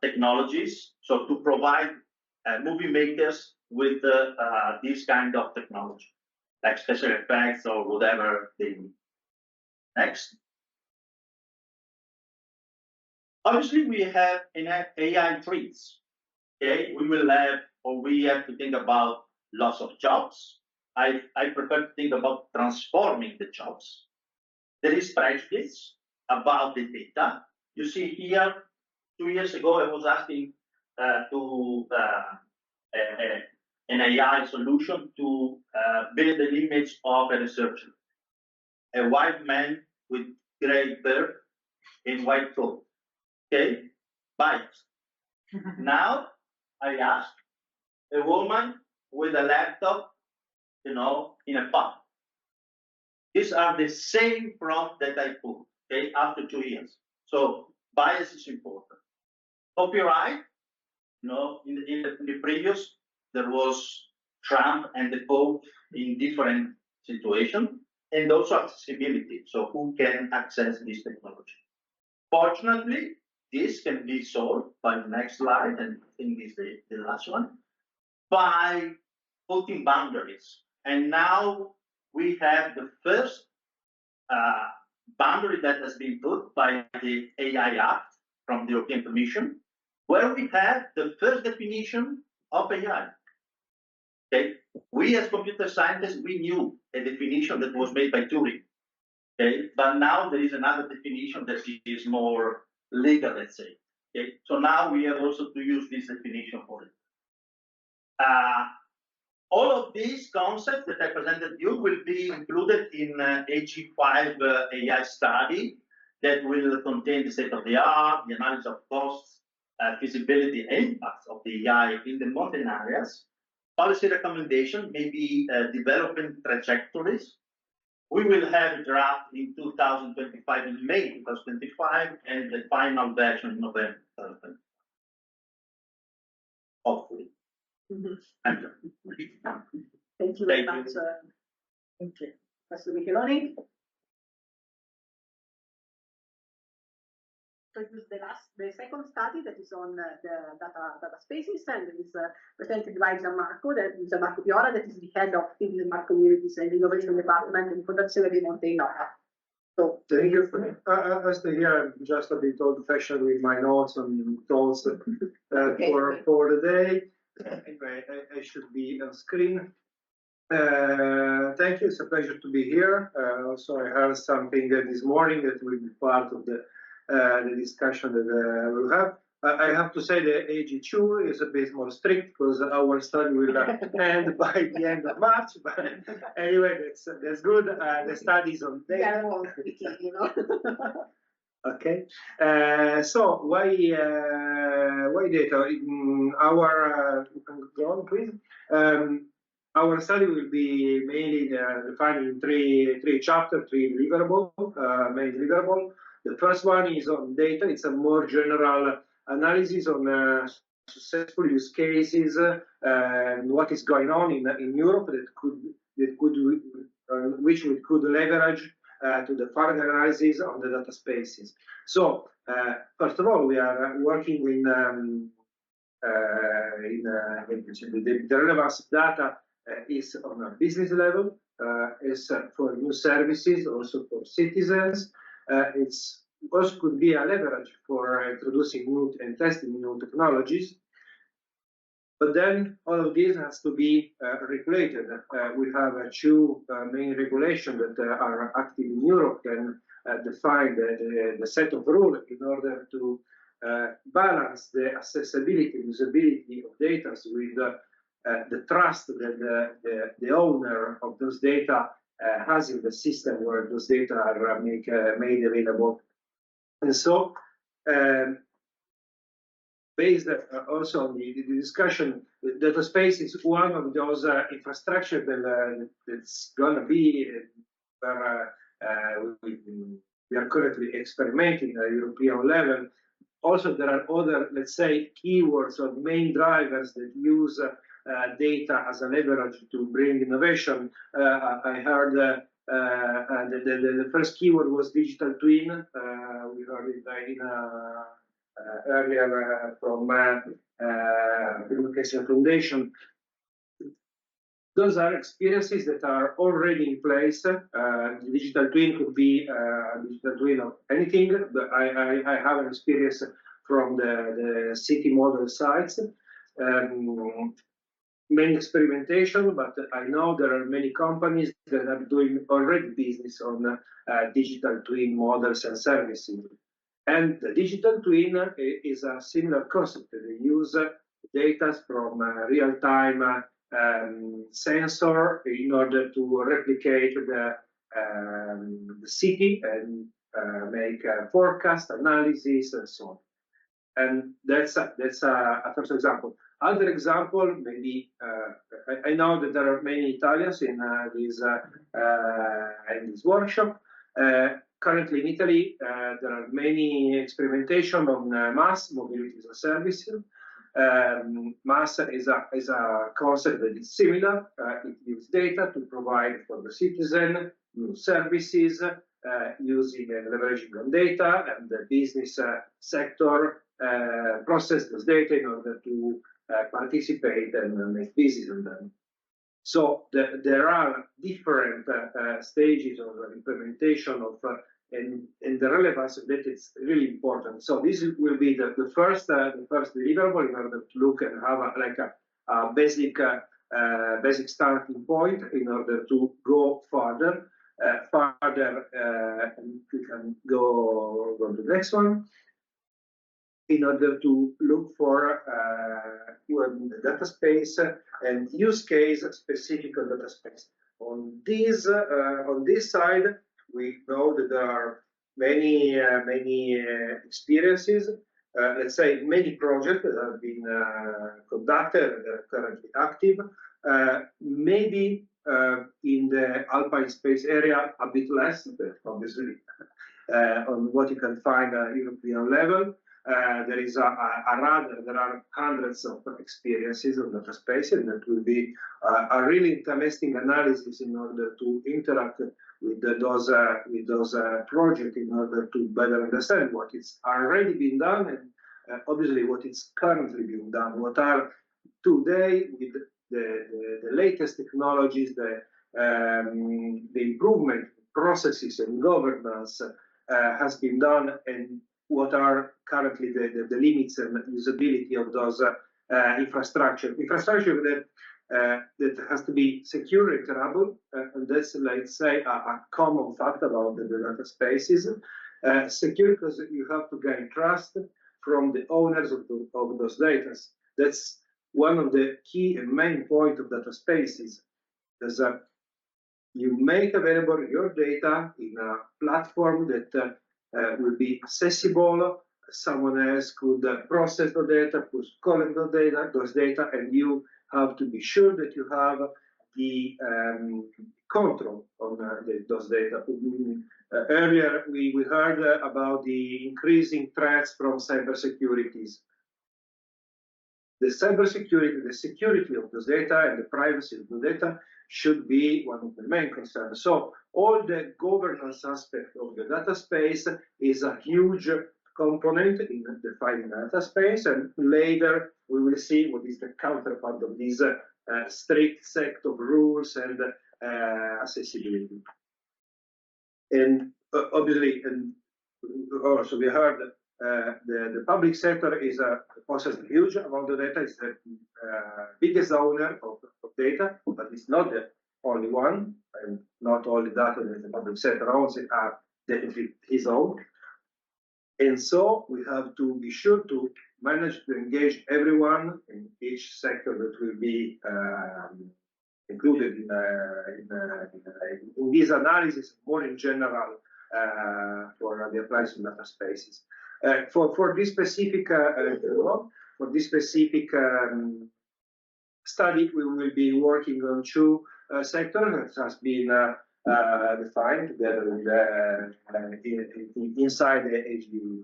technologies. So to provide movie makers with this kind of technology, like special effects or whatever they need. Next. Obviously, we have AI threats. Okay, we have to think about loss of jobs. I prefer to think about transforming the jobs. There is prejudice about the data. You see here, 2 years ago, I was asking an AI solution to build an image of a researcher, a white man with gray beard in white coat. Okay, biased. Now I ask a woman with a laptop, in a pub. These are the same prompt that I put, okay, after 2 years. So bias is important. Copyright, in the previous, there was Trump and the Pope in different situations, and also accessibility. So who can access this technology? Fortunately, this can be solved by the next slide, and I think this is the last one, by putting boundaries. And now we have the first boundary that has been put by the AI Act from the European Commission, where we have the first definition of AI. Okay, we as computer scientists, we knew a definition that was made by Turing. Okay, but now there is another definition that is more legal, let's say. Okay, so now we have also to use this definition for it. All of these concepts that I presented you will be included in AG5 AI study that will contain the state of the art, the analysis of costs, feasibility and impacts of the AI in the mountain areas, policy recommendation, maybe development trajectories. We will have a draft in 2025, in May 2025, and the final version in November 2025. Hopefully. Thank you. Thank you very much, Professor Micheloni. So it was the second study that is on the Dataspaces, and it is presented by Gianmarco Piora, that is the head of Citizen Smart Communities and Innovation Department in Fondazione di Monteignola. So thank you. I stay here. I'm just a bit old-fashioned with my notes and thoughts for the day. Anyway, I should be on screen. Thank you. It's a pleasure to be here. Also, I heard something this morning that will be part of the discussion that we'll have. I have to say the AG2 is a bit more strict because our study will end by the end of March. But anyway, that's good. The study is on data. Okay. So why data? You can go on, please. Our study will be mainly defined in three chapters, three deliverables, main deliverables. The first one is on data. It's a more general analysis on successful use cases and what is going on in Europe which we could leverage to the further analysis on the data spaces. So first of all, we are working the relevance of data is on a business level, is for new services, also for citizens. It's also could be a leverage for introducing new and testing new technologies. But then all of this has to be regulated. We have two main regulations that are active in Europe and define the set of rules in order to balance the accessibility and usability of data with the trust that the owner of those data has in the system where those data are made available. And so, based also on the discussion, the data space is one of those infrastructure that's going to be we are currently experimenting at a European level. Also, there are other, let's say, keywords or main drivers that use data as a leverage to bring innovation. I heard the first keyword was digital twin. We heard it earlier from Education Foundation. Those are experiences that are already in place. The digital twin could be a digital twin of anything, but I have an experience from the city model sites. Many experimentation, but I know there are many companies that are doing already business on digital twin models and services. And the digital twin is a similar concept. They use data from real-time sensor in order to replicate the city and make a forecast analysis and so on. And that's a first example. Other example, maybe I know that there are many Italians in this workshop. Currently in Italy, there are many experimentation on mass mobility as a service. Mass is a concept that is similar. It uses data to provide for the citizen new services using and leveraging on data, and the business sector process those data in order to participate and make business on them. So there are different stages of implementation of and the relevance of data is really important. So this will be the first deliverable in order to look and have a basic starting point in order to go further. And we can go to the next one. In order to look for the data space and use case specific on data space. On this side, we know that there are many experiences. let's say, many projects that have been conducted and are currently active. Maybe in the Alpine space area, a bit less, but obviously on what you can find at European level. There is there are hundreds of experiences on data space, and that will be a really interesting analysis in order to interact with those projects in order to better understand what is already been done and obviously what is currently being done. What are today with the latest technologies, the improvement processes and governance has been done, and what are currently the limits and usability of those infrastructure that has to be secure and reliable, and that's, let's say, a common fact about the data spaces. Secure because you have to gain trust from the owners of those data. That's one of the key and main points of data spaces, is that you make available your data in a platform that will be accessible. Someone else could process the data, could collect those data, and you have to be sure that you have the control on those data. Earlier, we heard about the increasing threats from cybersecurities. The cybersecurity, the security of those data and the privacy of the data should be one of the main concerns. So all the governance aspect of the data space is a huge component in defining data space, and later we will see what is the counterpart of this strict set of rules and accessibility. And obviously, and also we heard the public sector is possesses a huge amount of data. It's the biggest owner of data, but it's not the only one, and not all the data that the public sector owns are definitely his own. And so we have to be sure to manage to engage everyone in each sector that will be included in this analysis, more in general for the applies in data spaces. For this specific study, we will be working on two sectors that has been defined together with inside the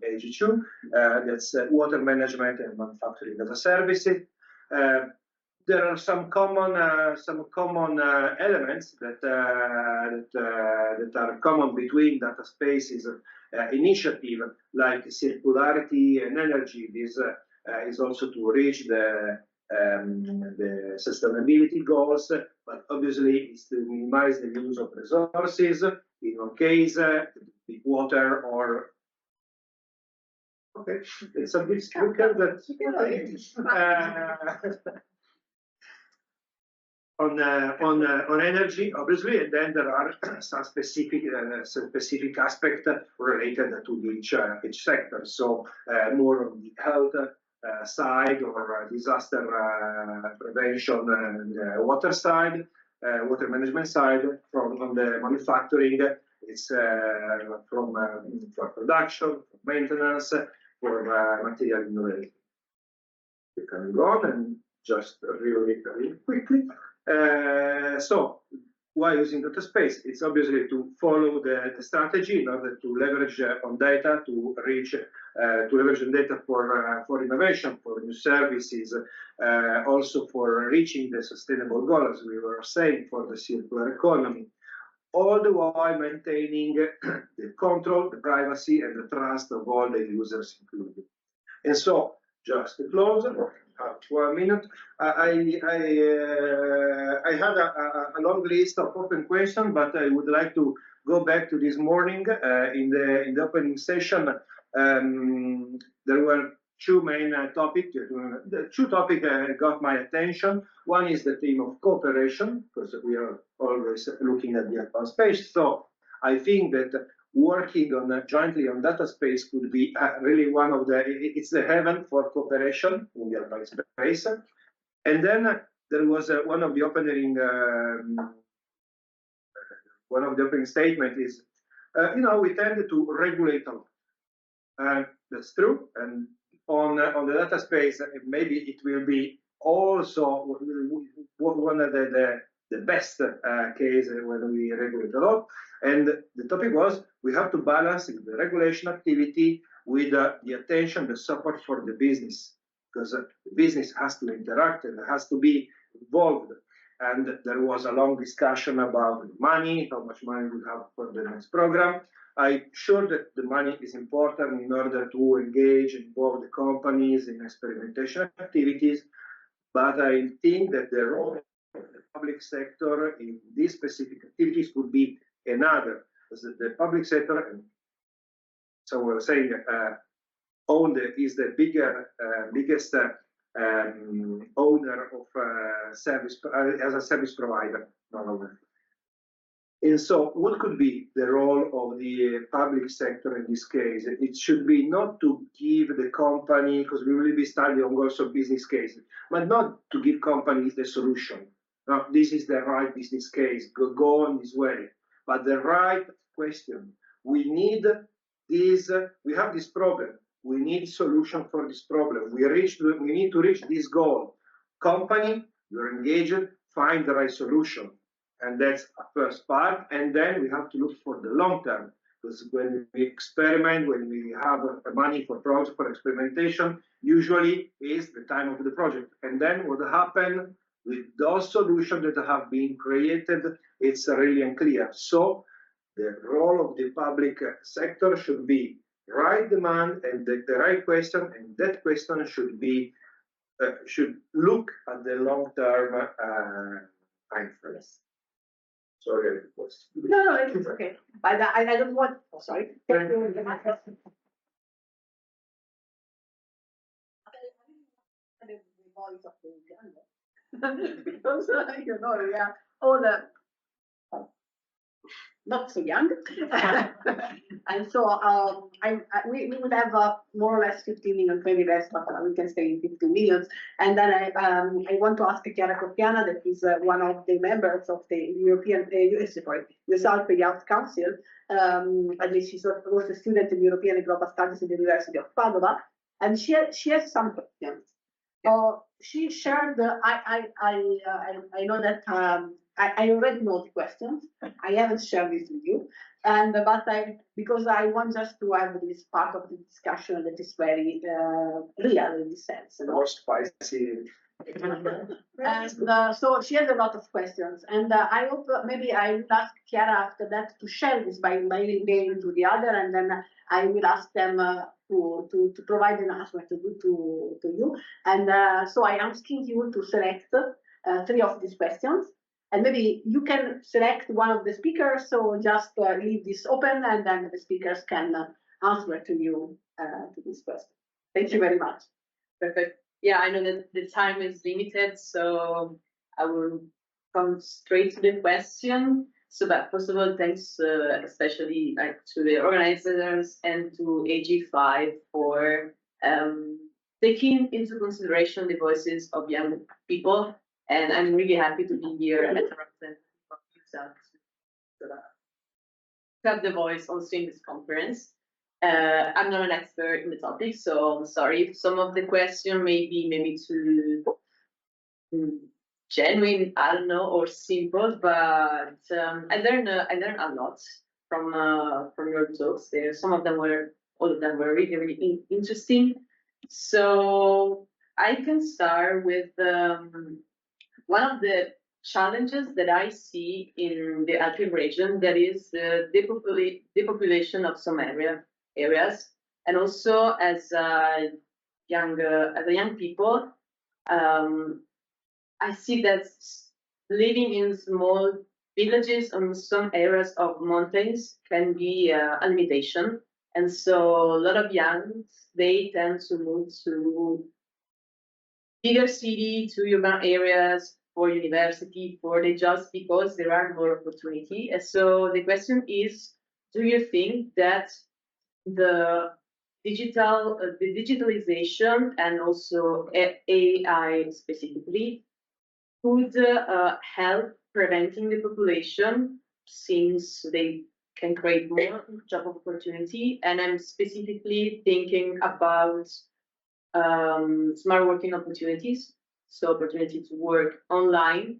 AG2. That's water management and manufacturing data services. There are some common elements that are common between data spaces initiative, like circularity and energy. This is also to reach the sustainability goals, but obviously it's to minimize the use of resources. In one case, the water or okay, it's a bit quicker that on energy, obviously, and then there are some specific aspects related to each sector. So more on the health side or disaster prevention and water side, water management side. On the manufacturing, it's from for production, for maintenance, for material innovation. We can go on and just really quickly. So why using data space? It's obviously to follow the strategy in order to leverage on data to reach to leverage on data for innovation, for new services, also for reaching the sustainable goals we were saying for the circular economy, all the while maintaining the control, the privacy, and the trust of all the users included. And so, just to close, 1 minute. I had a long list of open questions, but I would like to go back to this morning in the opening session. There were two main topics. The two topics got my attention. One is the theme of cooperation, because we are always looking at the advanced space. So I think that working on jointly on data space could be really one of it's the heaven for cooperation in the advanced space. And then there was one of the opening statement is, we tend to regulate a lot. That's true, and on the data space, maybe it will be also one of the best case when we regulate a lot. And the topic was we have to balance the regulation activity with the attention, the support for the business, because the business has to interact and has to be involved. And there was a long discussion about money, how much money we have for the next program. I'm sure that the money is important in order to engage, involve the companies in experimentation activities, but I think that the role of the public sector in these specific activities could be another, because the public sector, and so we're saying, is the biggest owner of service as a service provider, normally. And so what could be the role of the public sector in this case? It should be not to give the company, because we will be studying also business cases, but not to give companies the solution. No, this is the right business case, go on this way. But the right question, we need this, we have this problem, we need solution for this problem. We need to reach this goal. Company, you're engaged, find the right solution. And that's a first part. And then we have to look for the long term. Because when we experiment, when we have money for project, for experimentation, usually is the time of the project. And then what happens with those solutions that have been created, it's really unclear. So the role of the public sector should be right demand and the right question, and that question should be should look at the long-term time frames. Sorry, No, it's okay. But I don't want. Oh, sorry. Because you know we are all not so young, and so we would have more or less 15 million, maybe less, but we can stay in 15 million. And then I want to ask Chiara Coppiana, that is one of the members of the European the South Youth Council. At least she's also a student in European and Global Studies at the University of Padova, and she has some questions. She shared. I know that. I already know the questions. I haven't shared this with you, but because I want just to have this part of the discussion that is very real in this sense. More spicy. And so she has a lot of questions, and I hope maybe I will ask Chiara after that to share this by emailing to the other, and then I will ask them to provide an answer to you. And so I am asking you to select 3 of these questions. And maybe you can select one of the speakers, so just leave this open, and then the speakers can answer to you to this question. Thank you very much. Perfect. Yeah, I know that the time is limited, so I will come straight to the question. So, but first of all, thanks especially to the organizers and to AG5 for taking into consideration the voices of young people. And I'm really happy to be here and represent yourself to have the voice also in this conference. I'm not an expert in the topic, so I'm sorry if some of the questions may be maybe too genuine, I don't know, or simple. But I learned a lot from your talks. There, all of them were really, really interesting. So I can start with. One of the challenges that I see in the Alpine region, that is the depopulation of some areas, and also as a young people, I see that living in small villages on some areas of mountains can be a limitation, and so a lot of young they tend to move to bigger city, to urban areas, for university, for the jobs, because there are more opportunity. And so the question is, do you think that the digitalization and also AI specifically could help preventing the population, since they can create more job opportunity? And I'm specifically thinking about smart working opportunities, so opportunity to work online,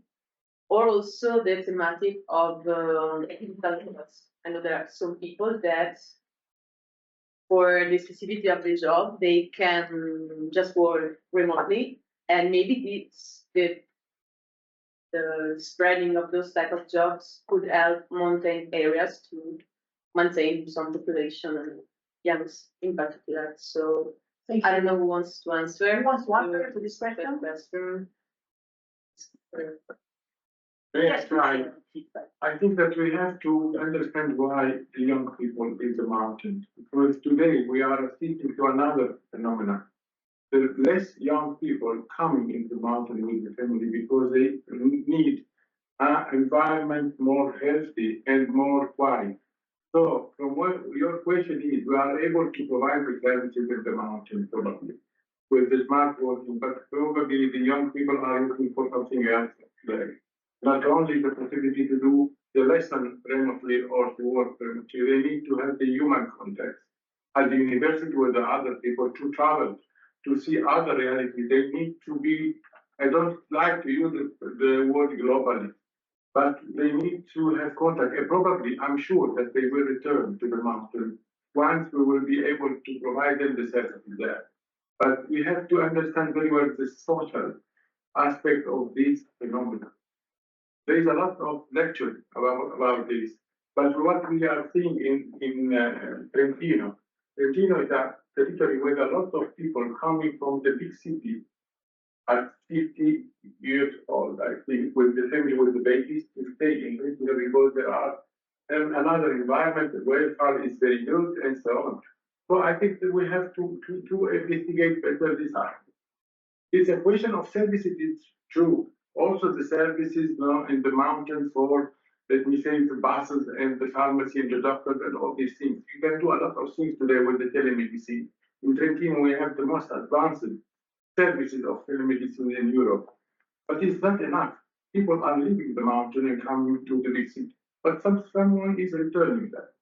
or also the thematic of digital products. I know there are some people that, for the specificity of the job, they can just work remotely, and maybe the spreading of those type of jobs could help mountain areas to maintain some population and youngs in particular. So I don't know who wants to answer. Who wants to answer to this question? Yes, I think that we have to understand why the young people in the mountains. Because today we are seeking to another phenomenon. The less young people coming into the mountain with the family because they need an environment more healthy and more quiet. So from what your question is, we are able to provide the services in the mountain probably with the smart working, but probably the young people are looking for something else there. Not only the possibility to do the lesson remotely or to work remotely, they need to have the human contact at the university with the other people, to travel, to see other realities. They need to be, I don't like to use the word globally, but they need to have contact. And probably, I'm sure that they will return to the mountain once we will be able to provide them the services there. But we have to understand very well the social aspect of this phenomenon. There is a lot of lecture about this, but what we are seeing in Trentino is a territory with a lot of people coming from the big city at 50 years old, I think, with the family, with the babies, to stay in Trentino because there are another environment, the welfare is very good, and so on. So I think that we have to investigate better this aspect. It's a question of services, it's true. Also the services now in the mountains for, let me say, the buses and the pharmacy and the doctors and all these things. You can do a lot of things today with the telemedicine. In Trentino, we have the most advanced services of telemedicine in Europe. But it's not enough. People are leaving the mountain and coming to the big city. But someone is returning that.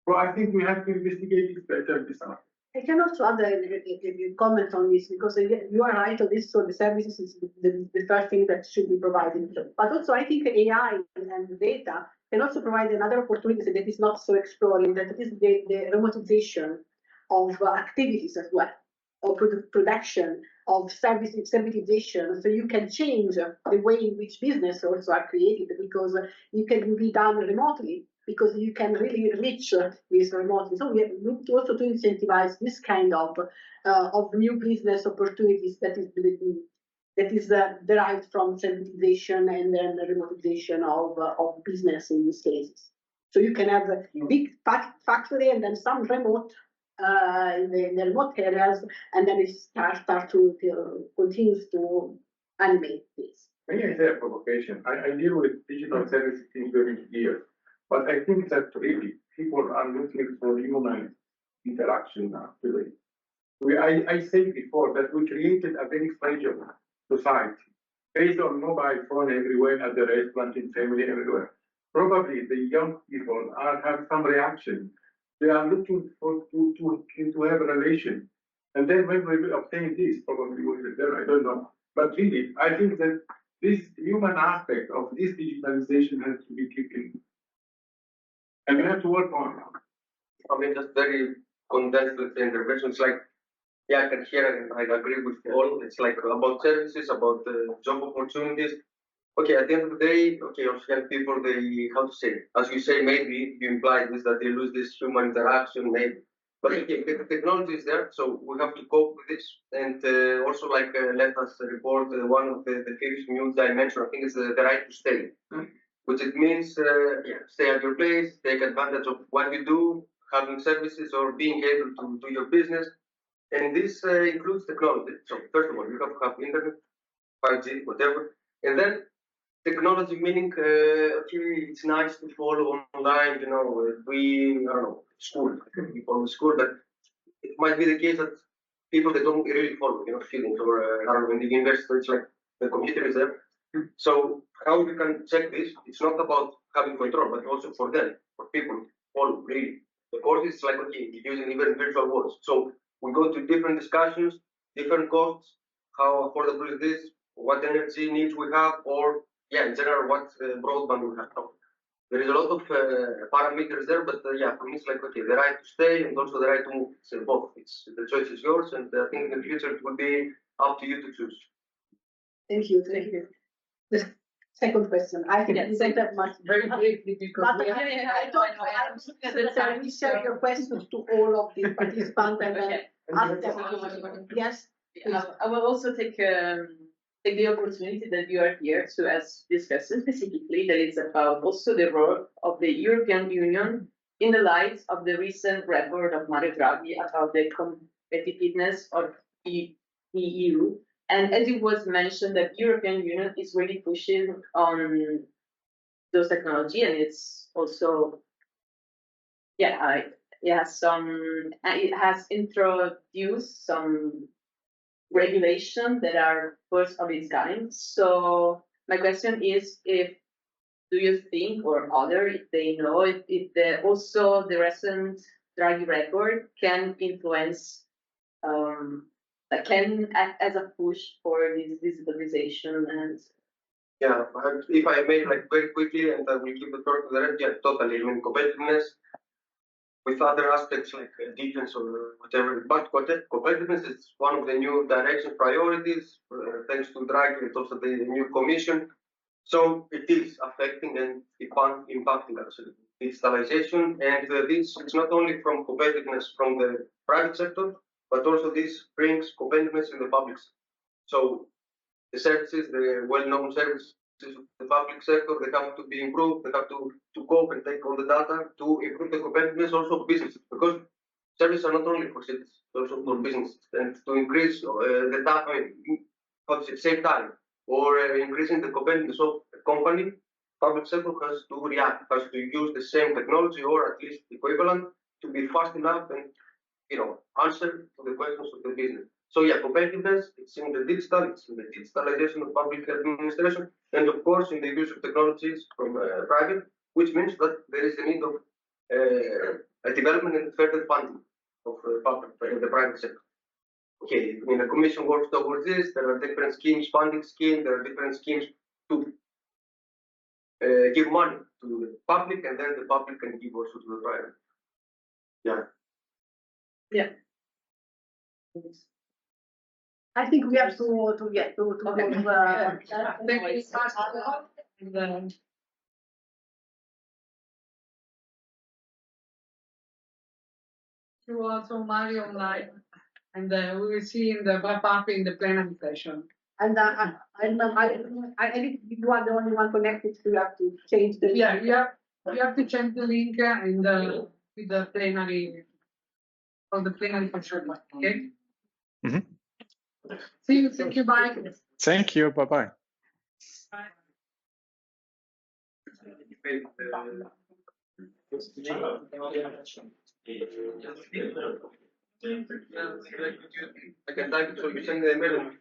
So I think we have to investigate it better this afternoon. I can also add a comment on this, because you are right on this. So the services is the first thing that should be provided. But also I think AI and data can also provide another opportunity that is not so exploring, that is the remotization of activities as well, of production, of servitization. So you can change the way in which business also are created, because you can be done remotely, because you can really reach this remotely. So we need also to incentivize this kind of new business opportunities that is derived from servitization and then the remotization of business in these cases. So you can have a big factory and then some remote in the remote areas, and then it start to continues to animate this. May I say a provocation? I deal with digital services in 20 years. But I think that really people are looking for human interaction now today. I said before that we created a very fragile society based on mobile phone everywhere, at the restaurant, in family, everywhere. Probably the young people have some reaction. They are looking for to have a relation. And then when we will obtain this, probably we will there, I don't know. But really, I think that this human aspect of this digitalization has to be kept. And we have to work on it. I mean, just very condensed with the interventions. Like, yeah, I can hear and I agree with all. It's like about services, about job opportunities. Okay, at the end of the day, okay, also young people, they, how to say, as you say, maybe you imply this, that they lose this human interaction, maybe. But okay, the technology is there, so we have to cope with this. And also, like, let us report one of the fifth new dimension, I think it's the right to stay. Which it means, stay at your place, take advantage of what you do, having services or being able to do your business. And this includes technology. So first of all, you have to have internet, 5G, whatever. And then technology meaning, okay, it's nice to follow online, I don't know, school, you follow school, but it might be the case that people that don't really follow, feelings, or I don't know, in the university, it's like the computer is there. So how you can check this? It's not about having control, but also for them, for people, all really. The course is like, okay, using even virtual worlds. So we go to different discussions, different costs, how affordable is this, what energy needs we have, or yeah, in general, what broadband we have. There is a lot of parameters there, but yeah, for me it's like, okay, the right to stay and also the right to move. It's both. The choice is yours, and I think in the future it will be up to you to choose. Thank you. The second question. I think we don't have much. Very briefly, because But I will share your questions to all of the participants and then ask them. Yes. I will also take the opportunity that you are here to ask this question specifically, that is about also the role of the European Union in the light of the recent report of Mario Draghi about the competitiveness of EU. And as it was mentioned, that European Union is really pushing on those technology, and it's also, it has introduced some regulation that are first of its kind. So my question is, do you think, or if they know, if also the recent Draghi report can influence, can act as a push for this digitalization and. Yeah, if I may, like very quickly, and I will give the floor to the rest. Yeah, totally. I mean, competitiveness with other aspects like defense or whatever. But competitiveness is one of the new direction priorities, thanks to Draghi and also the new commission. So it is affecting and impacting actually digitalization, and this is not only from competitiveness from the private sector, but also this brings competitiveness in the public sector. So the services, the well-known services of the public sector, they have to be improved, they have to cope and take all the data to improve the competitiveness also of businesses, because services are not only for citizens, also for businesses, and to increase the data, save time, or increasing the competitiveness of a company, public sector has to react, has to use the same technology or at least equivalent to be fast enough and answer to the questions of the business. So yeah, competitiveness, it's in the digital, it's in the digitalization of public administration, and of course in the use of technologies from private, which means that there is a need of a development and further funding of the private sector. Okay, I mean the Commission works towards this. There are different schemes, funding schemes. There are different schemes to give money to the public, and then the public can give also to the private. Yeah. Yeah. I think we have to get to Okay. You also Mario online, and we will see in the wrap up in the plenary session. And I think you are the only one connected, so you have to change the. Yeah, you have to change the link and with the plenary for the plenary session. Okay. Mm-hmm. See you. Thank you. Bye. Thank you. Bye bye. I can type it so you send the email and